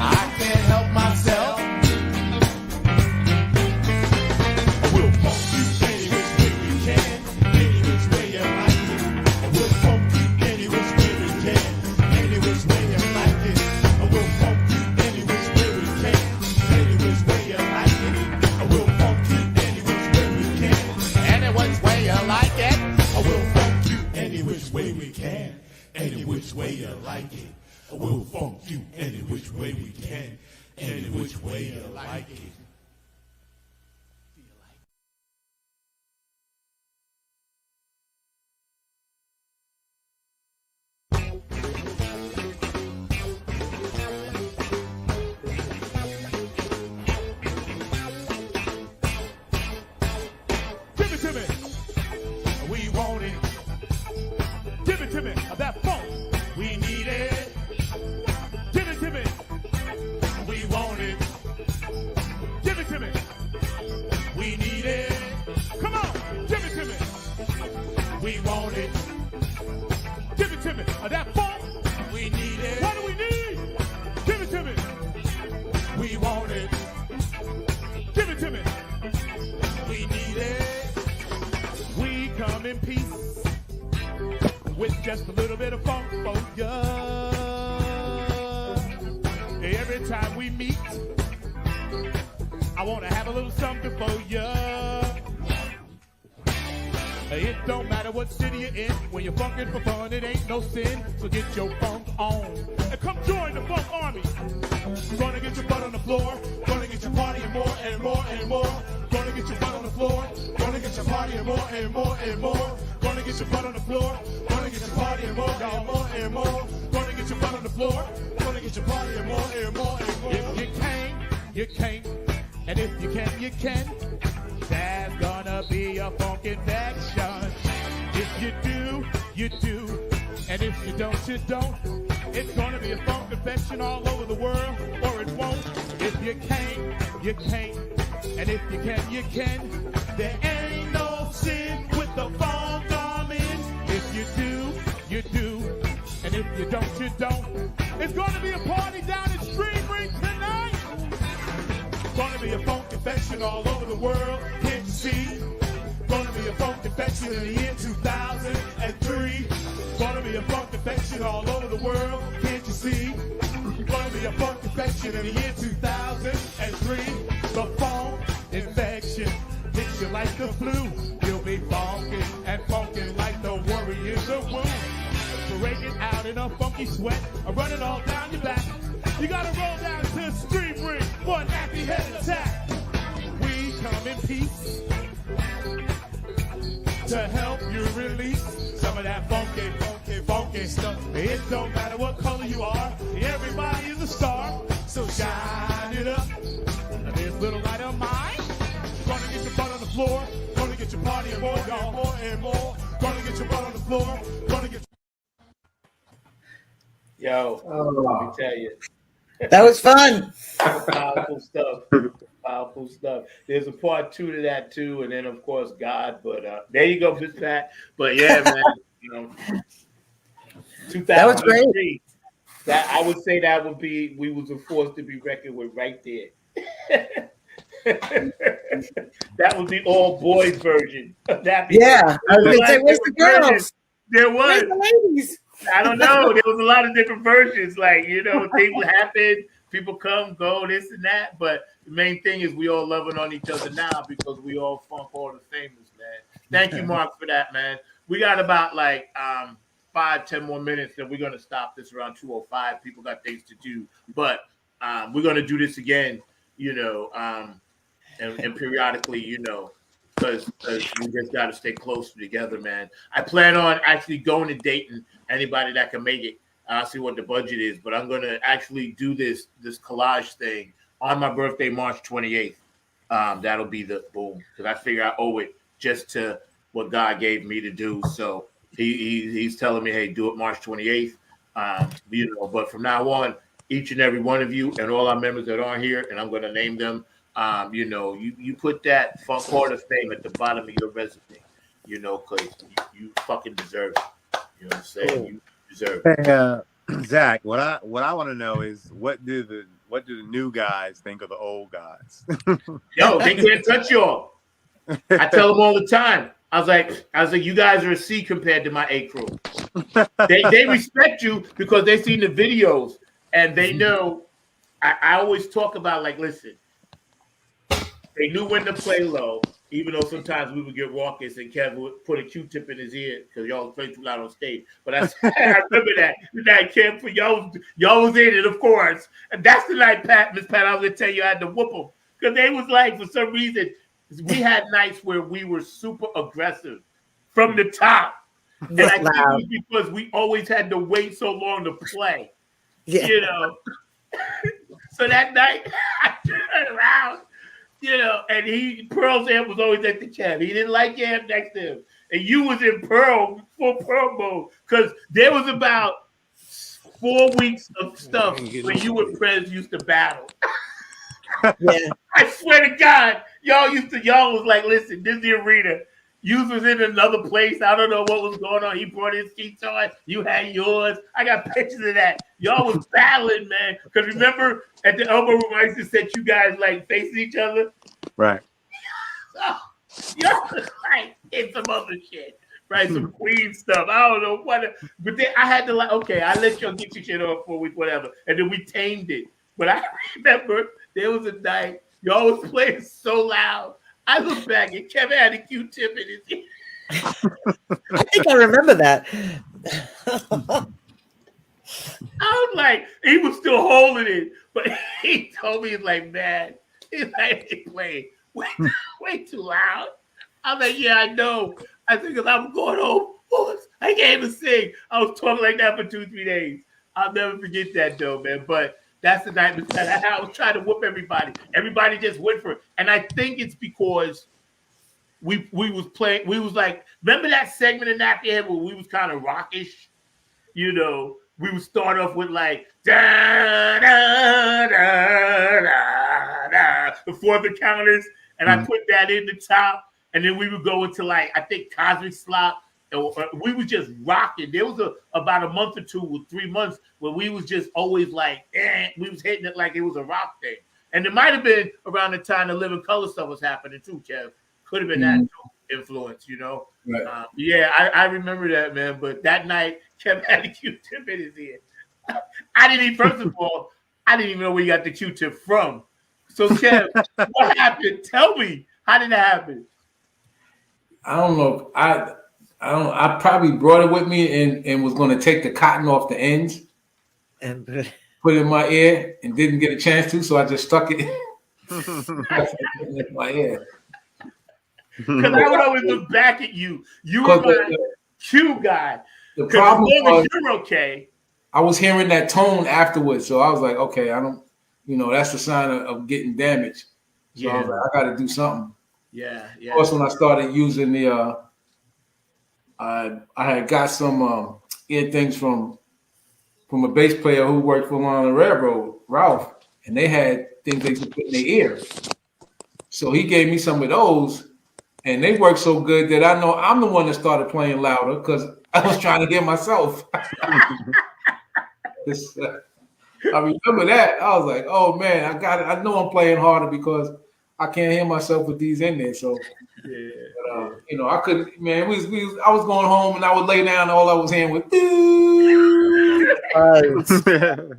I can't help myself. We'll funk you any which way we can, any which way you like it. We'll funk you any which way we can, any which way you like it. We'll funk you any which way we can, any which way you like it. We'll funk you any which way we can, any which way you like it. We'll funk you any which way we can, any which way you like it. We'll funk you any which way we can, any which way you like it. Give it to me. We want it. Give it to me. That funk. We need it. Give it to me. We want it. Give it to me. We need it. Come on. Give it to me. We want it. Give it to me. That funk. We need it. What do we need? Give it to me. We want it. Give it to me. We need it. We come in peace with just a little bit of funk for ya. Every time we meet, I want to have a little something for ya. It don't matter what city you're in, when you're funkin' for fun, it ain't no sin. So get your funk on and come join the funk army. Gonna get your butt on the floor, gonna get your party and more and more and more. Gonna get your butt on the floor, gonna get your party and more and more and more. Gonna get your butt on the floor, gonna get your party and more and more and more. Gonna get your butt on the floor, gonna get your party and more and more and more. If you can, you can, and if you can, you can. There's gonna be a funk infection. If you do, you do, and if you don't, you don't. It's gonna be a funk infection all over the world, or it won't. If you can't, you can't, and if you can, you can. There ain't no sin with the funk armies. If you do, you do, and if you don't, you don't. It's gonna be a party down at Streaming tonight. Gonna be a funk infection all over the world. Can't you see? Gonna be a funk infection in the year 2003. Gonna be a funk infection all over the world. Can't you see? Gonna be a funk infection in the year 2003. The funk infection hits you like the flu. You'll be funkin' and funkin' like the Warriors of Woo. Breaking out in a funky sweat, running all down your back. You gotta roll down to the stream ring for a nappy head attack. We come in peace to help you release some of that funky stuff. It don't matter what color you are, everybody is a star. So shine it up. This little light of mine, gonna get your butt on the floor, gonna get your party and more, y'all, more and more. Gonna get your butt on the floor, gonna get. Yo, let me tell you. That was fun. Powerful stuff. Powerful stuff. There's a part 2 to that too, and then of course God. But there you go, Miss Pat. But yeah, man, you know, 2003. That was great. That I would say that would be we was a force to be reckoned with right there. That was the all boys version of that. Yeah, I was gonna say, where's the girls? There was. Where's the ladies? I don't know. There was a lot of different versions. Like, you know, things would happen. People come, go, this and that. But the main thing is we all loving on each other now because we all Funk Hall of Famers, man. Thank you, Mark, for that, man. We got about like 5-10 more minutes, and we're going to stop this around 2:05. People got things to do. But we're going to do this again, you know, and periodically, you know, because we just got to stay closer together, man. I plan on actually going to Dayton. Anybody that can make it, I'll see what the budget is. But I'm going to actually do this collage thing on my birthday, March 28th. That'll be the boom, because I figure I owe it just to what God gave me to do. So he's telling me, hey, do it March 28th. You know, but from now on, each and every one of you and all our members that are here, and I'm going to name them. You know, you put that Funk Hall of Fame at the bottom of your resume, you know, because you fucking deserve it. You know what I'm saying? Cool. You deserve it. Hey, Zach, what I want to know is what do the new guys think of the old guys? Yo, they can't touch y'all. I tell them all the time. I was like, you guys are a C compared to my A crew. They respect you because they seen the videos and they know. I always talk about, like, listen, they knew when to play low, even though sometimes we would get raucous and Kev would put a Q-tip in his ear because y'all was playing too loud on stage. But I remember that night, Kev, for y'all was in it, of course. And that's the night, Miss Pat, I was going to tell you I had to whoop them. Because they was like, for some reason, we had nights where we were super aggressive from the top. And I think it was because we always had to wait so long to play. Yeah. You know? So that night, I turned around. You know, and Pearl's amp was always at the chat. He didn't like your amp next to him. And you was in full Pearl mode. Because there was about 4 weeks of stuff when you and Prez used to battle. Yeah. I swear to God, y'all was like, listen, this is the arena. You was in another place. I don't know what was going on. He brought his seats on. You had yours. I got pictures of that. Y'all was battling, man. Because remember, at the elbow room, I used to set you guys like facing each other. Right. So, y'all was like in some other shit. Right? Some Queen stuff. I don't know what. But then I had to like, okay, I let y'all get your shit off for a week, whatever. And then we tamed it. But I remember there was a night y'all was playing so loud. I look back and Kevin had a Q-tip in his ear. I think I remember that. I was like, he was still holding it, but he told me, he's like, man, he's like, he playing way too loud. I'm like, yeah, I know. I think because I'm going home, I can't even sing. I was talking like that for 2-3 days. I'll never forget that though, man. But that's the night that I was trying to whoop everybody. Everybody just went for it. And I think it's because we was playing, we was like, remember that segment in Nappy Head where we was kind of rockish? You know, we would start off with like, da, da, da, da, da, before the counters. And I put that in the top. And then we would go into like, I think Cosmic Slop. We was just rocking. There was about a month or 2 or 3 months where we was just always like, we was hitting it like it was a rock thing. And it might have been around the time the Living Color stuff was happening too, Kev. Could have been that influence, you know? Right. Yeah, I remember that, man. But that night, Kev had a Q-tip in his ear. I didn't even know where he got the Q-tip from. So, Kev, what happened? Tell me. How did that happen? I don't know. I probably brought it with me and was going to take the cotton off the ends And put it in my ear and didn't get a chance to, so I just stuck it in my ear. Because I would always look back at you. You were my cue guy. The Because problem as long was as you're okay. I was hearing that tone afterwards, so I was like, okay, I don't, that's a sign of getting damaged. So I was like, I got to do something. Yeah. Of course, when I started using the, I had got some ear things from a bass player who worked for him on the railroad, Ralph, and they had things they could put in their ear. So he gave me some of those, and they worked so good that I know I'm the one that started playing louder because I was trying to hear myself. I remember that. I was like, oh man, I got it. I know I'm playing harder because I can't hear myself with these in there. So, I couldn't, man. I was going home and I would lay down and all I was hearing was,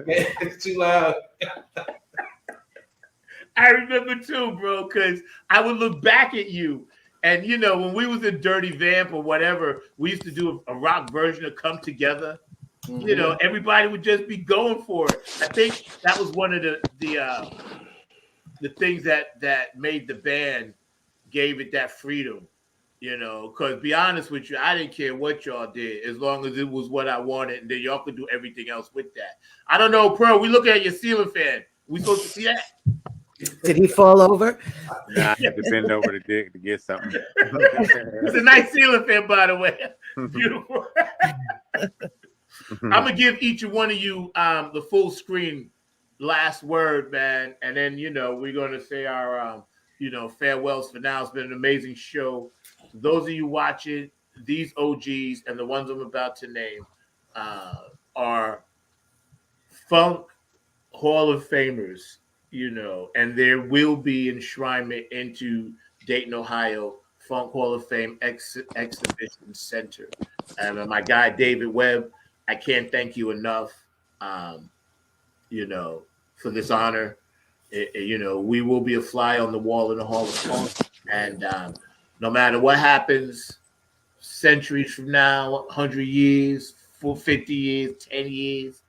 it's too loud. I remember too, bro, because I would look back at you. And, when we was in Dirty Vamp or whatever, we used to do a rock version of Come Together. Mm-hmm. Everybody would just be going for it. I think that was one of the things that made the band, gave it that freedom, because be honest with you, I didn't care what y'all did as long as it was what I wanted, and then y'all could do everything else with that. I don't know, Pearl, we looking at your ceiling fan. We supposed to see that? Did he fall over? Nah, I had to bend over the dick to get something. It's a nice ceiling fan, by the way. Beautiful. I'm gonna give each one of you the full screen last word, man, and then we're gonna say our farewells for now. It's been an amazing show. Those of you watching, these OGs and the ones I'm about to name are Funk Hall of Famers, and there will be enshrinement into Dayton, Ohio Funk Hall of Fame Exhibition Center. And my guy David Webb, I can't thank you enough, for this honor. We will be a fly on the wall in the Hall of Fame. And no matter what happens, centuries from now, 100 years, 50 years, 10 years,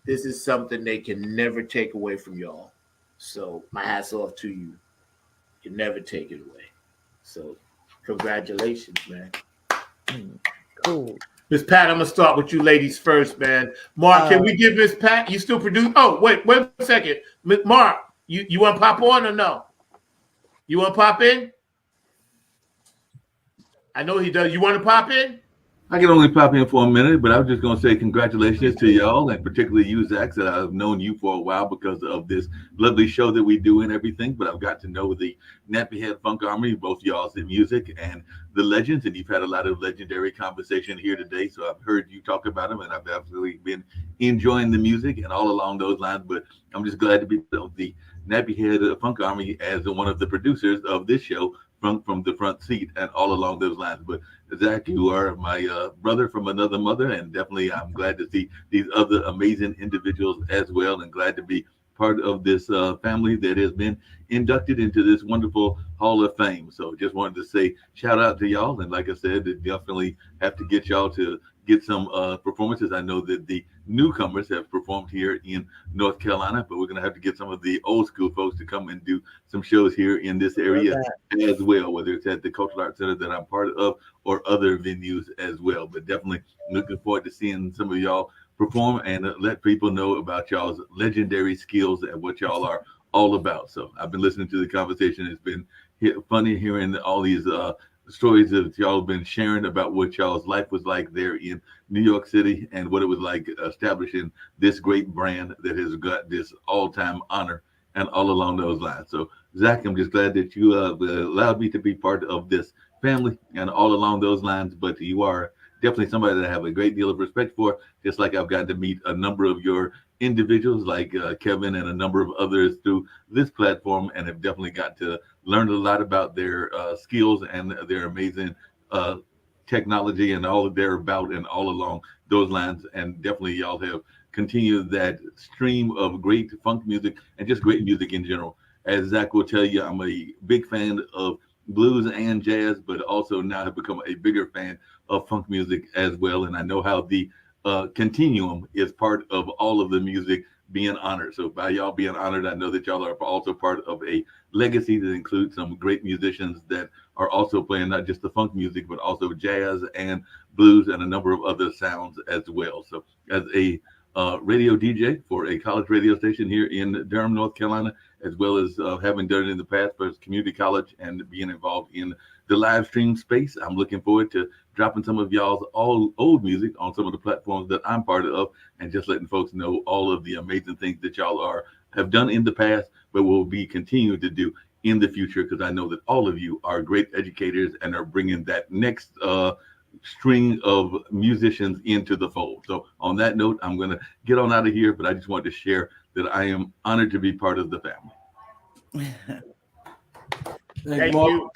this is something they can never take away from y'all. So my hat's off to you. You can never take it away. So congratulations, man. Cool. Miss Pat, I'm gonna start with you ladies first, man. Mark, can we give Miss Pat? You still produce? Oh, wait a second. Mark, you want to pop on or no? You want to pop in? I know he does. You want to pop in? I can only pop in for a minute, but I was just going to say congratulations to y'all, and particularly you, Zach, that I've known you for a while because of this lovely show that we do and everything. But I've got to know the Nappy Head Funk Army, both y'all's in music and the legends, and you've had a lot of legendary conversation here today. So I've heard you talk about them, and I've absolutely been enjoying the music and all along those lines. But I'm just glad to be the Nappy Head Funk Army as one of the producers of this show from the front seat and all along those lines. But Zach, you are my brother from another mother, and definitely I'm glad to see these other amazing individuals as well, and glad to be part of this family that has been inducted into this wonderful Hall of Fame. So just wanted to say shout out to y'all, and like I said, definitely have to get y'all to get some performances. I know that the newcomers have performed here in North Carolina, but we're going to have to get some of the old school folks to come and do some shows here in this area as well, whether it's at the Cultural Arts Center that I'm part of or other venues as well. But definitely looking forward to seeing some of y'all perform and let people know about y'all's legendary skills and what y'all are all about. So I've been listening to the conversation. It's been funny hearing all these stories that y'all have been sharing about what y'all's life was like there in New York City and what it was like establishing this great brand that has got this all-time honor and all along those lines. So Zach, I'm just glad that you allowed me to be part of this family and all along those lines, but you are definitely somebody that I have a great deal of respect for, just like I've gotten to meet a number of your individuals like Kevin and a number of others through this platform, and have definitely got to learn a lot about their skills and their amazing technology and all that they're about and all along those lines. And definitely y'all have continued that stream of great funk music and just great music in general as Zach will tell you, I'm a big fan of blues and jazz, but also now have become a bigger fan of funk music as well. And I know how the continuum is part of all of the music being honored. So by y'all being honored, I know that y'all are also part of a legacy that includes some great musicians that are also playing not just the funk music, but also jazz and blues and a number of other sounds as well. So as a radio DJ for a college radio station here in Durham, North Carolina, as well as having done it in the past for community college and being involved in the live stream space, I'm looking forward to dropping some of y'all's old music on some of the platforms that I'm part of, and just letting folks know all of the amazing things that y'all have done in the past, but will be continuing to do in the future, because I know that all of you are great educators and are bringing that next string of musicians into the fold. So on that note, I'm going to get on out of here, but I just wanted to share that I am honored to be part of the family. Thank you.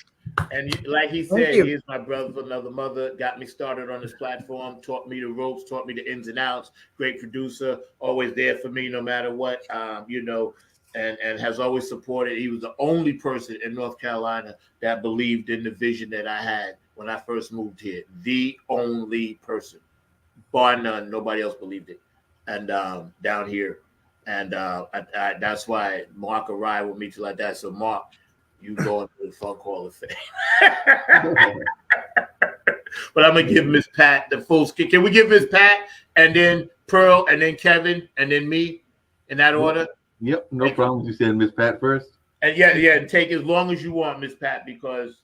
And like he said, he is my brother from another mother. Got me started on this platform, taught me the ropes, taught me the ins and outs. Great producer, always there for me no matter what, and has always supported. He was the only person in North Carolina that believed in the vision that I had when I first moved here. The only person, bar none. Nobody else believed it. And down here, and that's why Mark arrived with me till I died. So Mark, you go into the Funk Hall of Fame. But I'm gonna give Miss Pat the full skit. Can we give Miss Pat and then Pearl and then Kevin and then me in that order? Yep, no problem. You said Miss Pat first. And yeah, take as long as you want, Miss Pat, because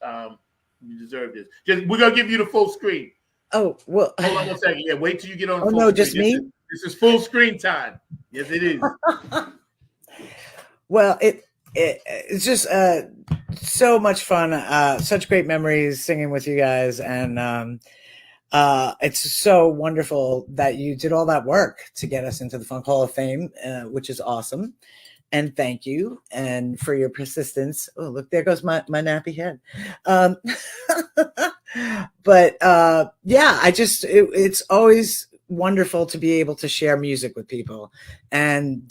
you deserve this. We're gonna give you the full screen. Oh well. Hold on 1 second. Yeah, wait till you get on. Oh full no, screen. just me. This is full screen time. Yes, it is. Well, it's just so much fun. Such great memories singing with you guys, and it's so wonderful that you did all that work to get us into the Funk Hall of Fame, which is awesome. And thank you, and for your persistence. Oh, look, there goes my nappy head. But yeah, it's always wonderful to be able to share music with people, and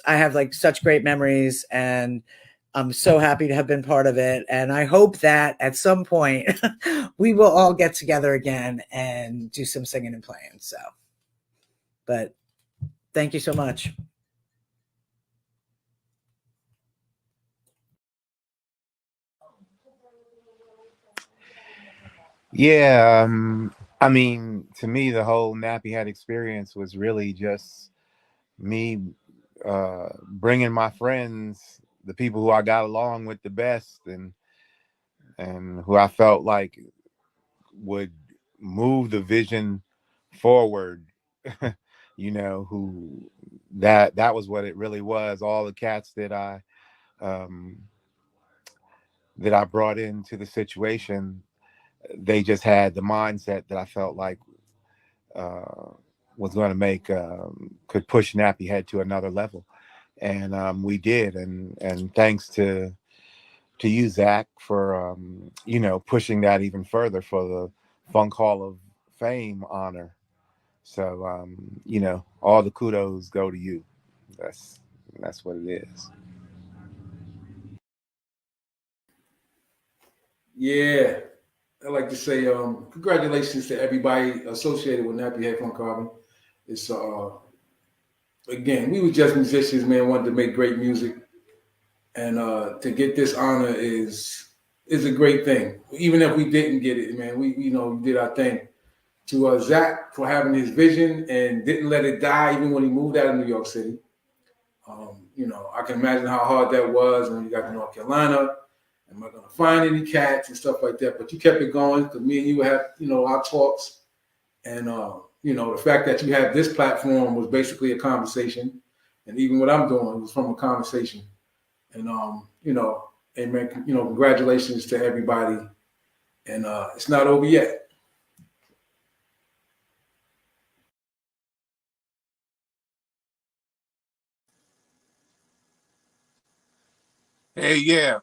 I have like such great memories, and I'm so happy to have been part of it. And I hope that at some point we will all get together again and do some singing and playing. So, but thank you so much. Yeah, I mean, to me, the whole Nappy Head experience was really just me bringing my friends, the people who I got along with the best, and who I felt like would move the vision forward. Who that was what it really was. All the cats that I brought into the situation, they just had the mindset that I felt like was going to make could push Nappy Head to another level, and we did. And thanks to you, Zach, for pushing that even further for the Funk Hall of Fame honor. So all the kudos go to you. That's what it is. Yeah. I'd like to say congratulations to everybody associated with Nappy Head Funk Carbon. It's again, we were just musicians, man, wanted to make great music, and to get this honor is a great thing. Even if we didn't get it, man, we did our thing. To Zach for having his vision and didn't let it die, even when he moved out of New York City. I can imagine how hard that was when you got to North Carolina. Am I going to find any cats and stuff like that? But you kept it going, because me and you have, our talks. And, the fact that you have this platform was basically a conversation. And even what I'm doing was from a conversation. And, man, congratulations to everybody. And it's not over yet. Hey, yeah.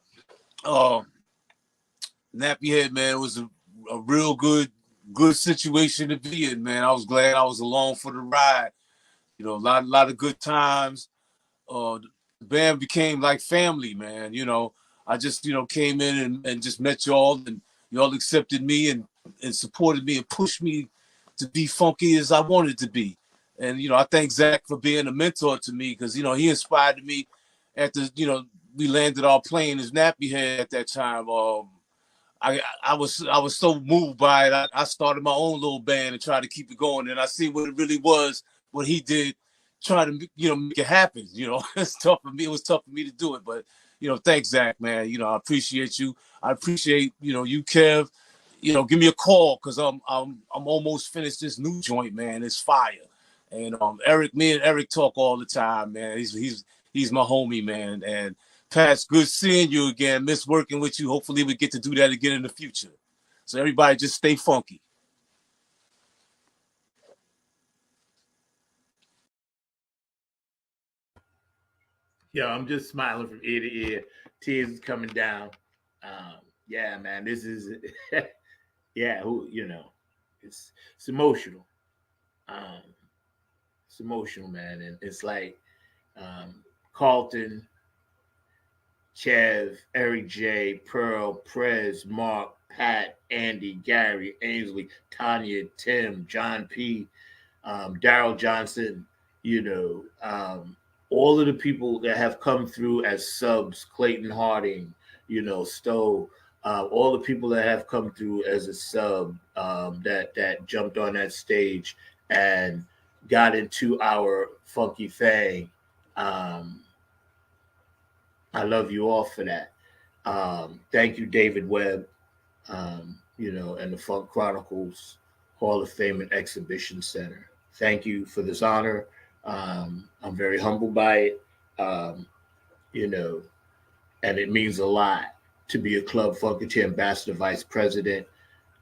Nappy Head, man, it was a real good situation to be in, man. I was glad I was along for the ride. A lot of good times. the band became like family, man. You know, I just, you know, came in and just met y'all, and y'all accepted me and supported me and pushed me to be funky as I wanted to be. And, you know, I thank Zach for being a mentor to me, because, you know, he inspired me after, you know, we landed our plane as Nappy Head at that time. I was so moved by it. I started my own little band and tried to keep it going. And I see what it really was, what he did, try to, you know, make it happen. You know, it's tough for me. It was tough for me to do it. But, you know, thanks, Zach, man. You know, I appreciate you. I appreciate, you know, you, Kev. You know, give me a call, because I'm almost finished this new joint, man. It's fire. And Eric, me and Eric talk all the time, man. He's my homie, man. And Pat, good seeing you again. Miss working with you. Hopefully we get to do that again in the future. So everybody just stay funky. Yo, I'm just smiling from ear to ear. Tears is coming down. Yeah, man, this is yeah, you know, it's emotional. It's emotional, man. And it's like Carlton, Chev, Eric J, Pearl, Prez, Mark, Pat, Andy, Gary, Ainsley, Tanya, Tim, John P, Daryl Johnson, you know, all of the people that have come through as subs, Clayton Harding, you know, Stowe, all the people that have come through as a sub that jumped on that stage and got into our funky thing. I love you all for that. Thank you, David Webb, you know, and the Funk Chronicles Hall of Fame and Exhibition Center. Thank you for this honor. I'm very humbled by it, you know, and it means a lot to be a Club Funketeer Ambassador Vice President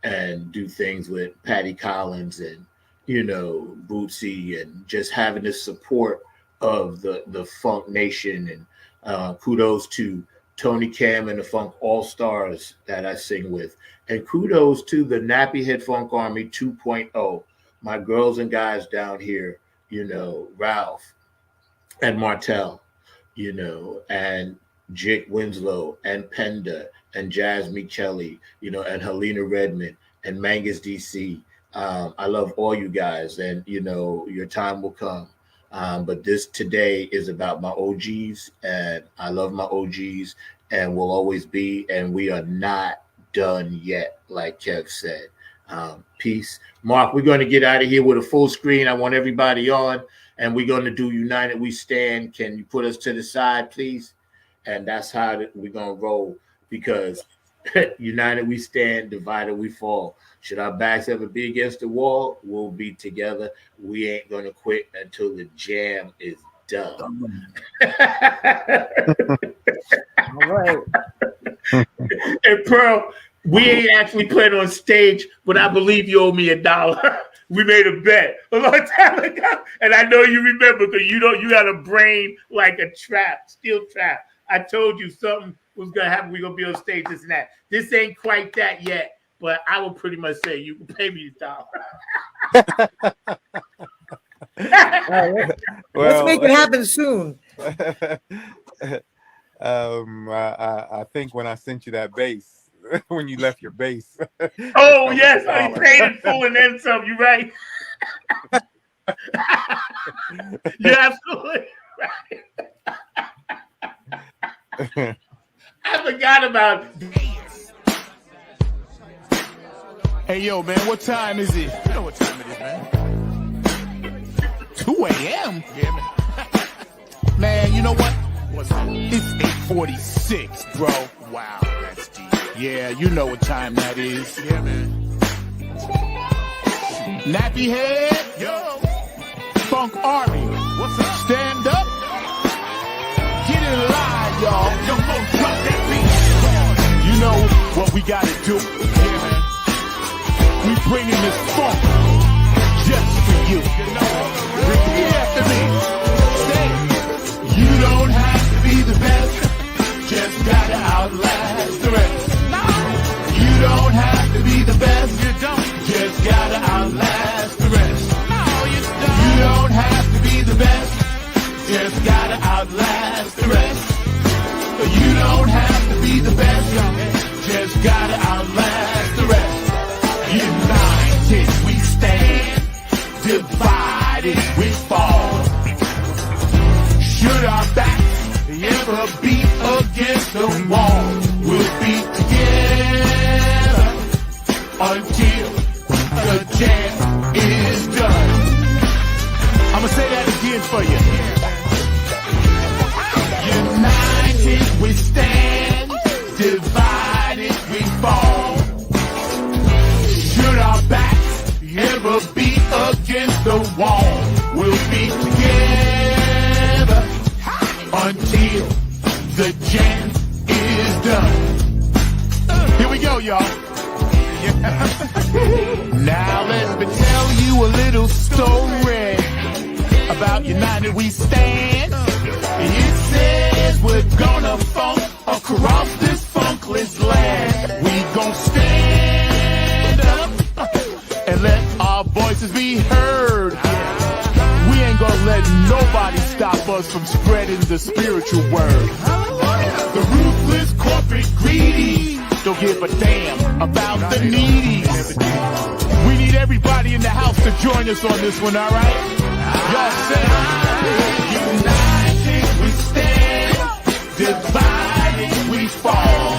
and do things with Patty Collins and, you know, Bootsy, and just having the support of the Funk Nation. And kudos to Tony Cam and the Funk All-Stars that I sing with. And kudos to the Nappy Head Funk Army 2.0, my girls and guys down here, you know, Ralph and Martell, you know, and Jake Winslow and Penda and Jazz Michelli, you know, and Helena Redmond and Mangus DC. I love all you guys, and, you know, your time will come. But this today is about my OGs, and I love my OGs and will always be, and we are not done yet, like Kev said. Peace. Mark, we're going to get out of here with a full screen. I want everybody on, and we're going to do United We Stand. Can you put us to the side, please? And that's how we're going to roll, because united we stand, divided we fall. Should our backs ever be against the wall, we'll be together. We ain't going to quit until the jam is done. All right. And Pearl, we ain't actually playing on stage, but I believe you owe me $1. We made a bet a long time ago, and I know you remember, because you got a brain like a trap, steel trap. I told you something was gonna happen. We're gonna be on stage, this and that. This ain't quite that yet, but I will pretty much say you can pay me $1. Let's make it happen soon. I think when I sent you that bass, when you left your bass. Oh yes, I paid in full and then some. You're right. You're absolutely right. I forgot about it. Hey, yo, man, what time is it? You know what time it is, man. 2 a.m.? Yeah, man. Man, you know what? What's up? It's 8:46, bro. Wow, that's deep. Yeah, you know what time that is. Yeah, man. Nappy Head. Yo. Funk Army. What's up? Stand up. Get it live, y'all. Yo, drop that beat. You know what we gotta do. Yeah, man. We bringing this funk just for you. Repeat after me. Say, you don't have to be the best, just gotta outlast the rest. You don't have to be the best, you don't, just gotta outlast the rest. You don't have to be the best, just gotta outlast the rest. go, y'all. Now let me tell you a little story about United We Stand. It says we're gonna funk across this funkless land. We gon' stand up and let our voices be heard. We ain't gonna let nobody stop us from spreading the spiritual word. The ruthless corporate greedy don't give a damn about the needy. We need everybody in the house to join us on this one, all right? Y'all say, united we stand, divided we fall.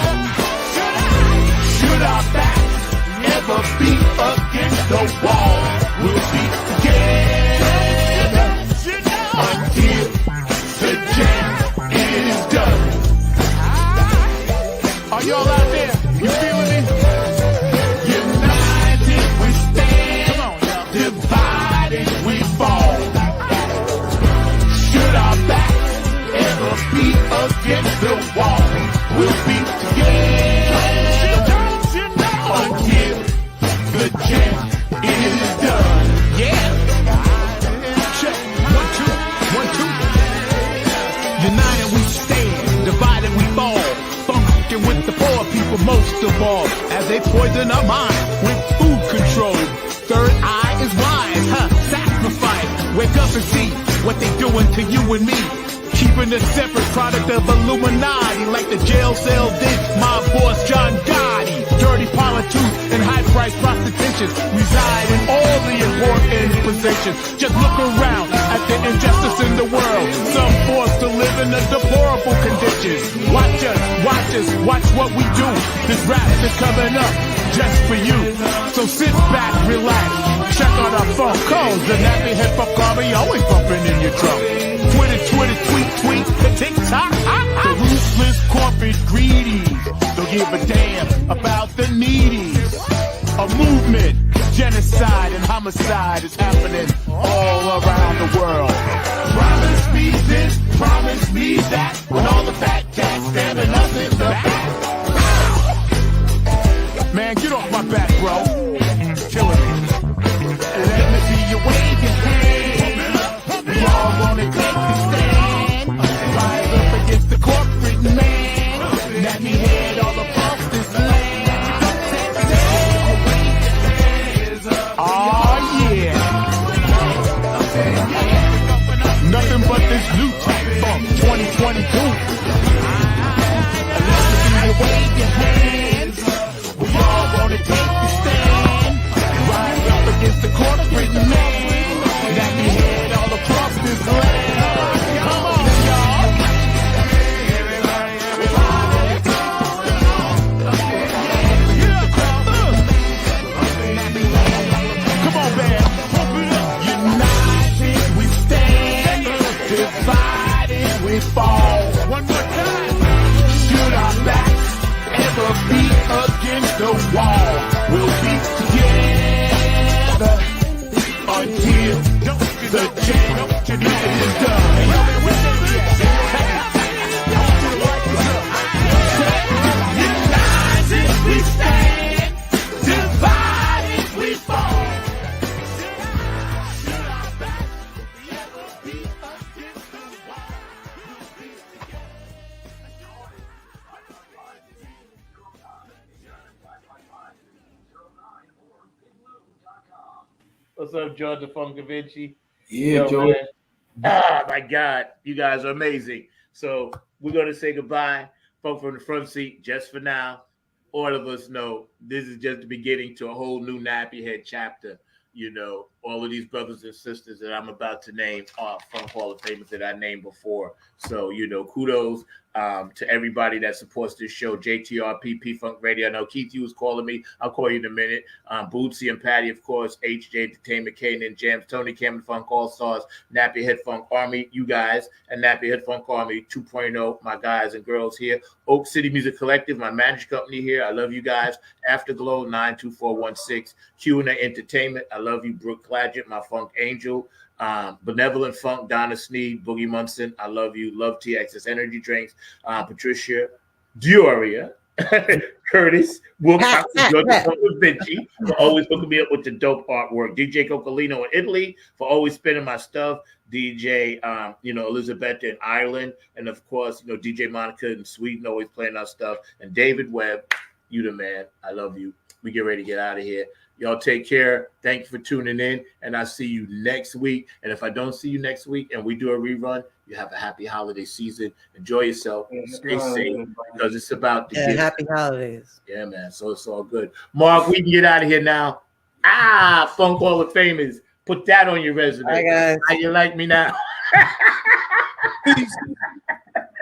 Should our backs ever be against the wall, we'll be together until the jam is done. Are y'all out there? You feeling me? United we stand. Come on, y'all. Divided we fall. Should our backs ever be against the wall, we'll be together until the jam is done. Yeah. Check. 1, 2, 1, 2. United we stand. Divided we fall. With the poor people most of all, as they poison our mind with food control. Third eye is wise, sacrifice. Wake up and see what they doing to you and me. Keeping a separate product of Illuminati, like the jail cell did my boss John Gotti. Dirty politics and high-priced prostitution reside in all the important positions. Just look around at the injustice in the world. Some forced to live in a deplorable conditions. Watch us, watch what we do. This rap is coming up just for you. So sit back, relax, check out our phone calls. The Nappy Head Pop Army always bumping in your drum. Twitter, tweet, TikTok. The ruthless corporate greedies don't give a damn about the needies. A movement, genocide and homicide is happening all around the world. Promise me this, promise me that, when all the fat cats stabbing us in the back. Man, get off my back, bro. Killing me. Let me see you wave your hand. We all wanna take the stand. Rise up against the corporate man. Let me head all across this land. Oh yeah. Nothing but this new type funk 2022. Let me see you wave your hands. We all wanna take the stand. Rise up against the corporate man. Let me head all across this land. Come on, y'all. Come on, man. United we stand. Divided we fall. One more time. Should our backs ever be against the wall, we'll be together until the jam is done. United we stand, divided we fall. Should our backs ever be against the wall, we'll be together. What's up, Georgia Funkavinci? Yeah, Joe. Man. Ah, my God, you guys are amazing. So we're gonna say goodbye, folks from the front seat, just for now. All of us know this is just the beginning to a whole new Nappy Head chapter. You know, all of these brothers and sisters that I'm about to name are from Hall of Famers that I named before. So, you know, kudos to everybody that supports this show. JTRP, P-Funk Radio. I know Keith, you was calling me. I'll call you in a minute. Bootsy and Patty, of course. HJ Entertainment, Kanan Jams, Tony Cameron Funk All-Stars, Nappy Head Funk Army, you guys, and Nappy Head Funk Army 2.0, my guys and girls here. Oak City Music Collective, my managed company here. I love you guys. Afterglow 92416. Q&A Entertainment. I love you. Brooke Clagett, my funk angel. Benevolent Funk, Donna Sneed, Boogie Munson. I love you. Love TXS Energy Drinks. Patricia Dioria. Curtis, Will Vinci for always hooking me up with the dope artwork. DJ Coccolino in Italy for always spinning my stuff. DJ, Elizabeth in Ireland, and of course, DJ Monica in Sweden always playing our stuff. And David Webb, you the man. I love you. We get ready to get out of here. Y'all take care. Thank you for tuning in, and I'll see you next week. And if I don't see you next week and we do a rerun, you have a happy holiday season. Enjoy yourself. Stay safe because it's about the happy holidays. Yeah, man. So it's all good. Mark, we can get out of here now. Funk Hall of Famers. Put that on your resume. Hi, guys. How you like me now? Peace.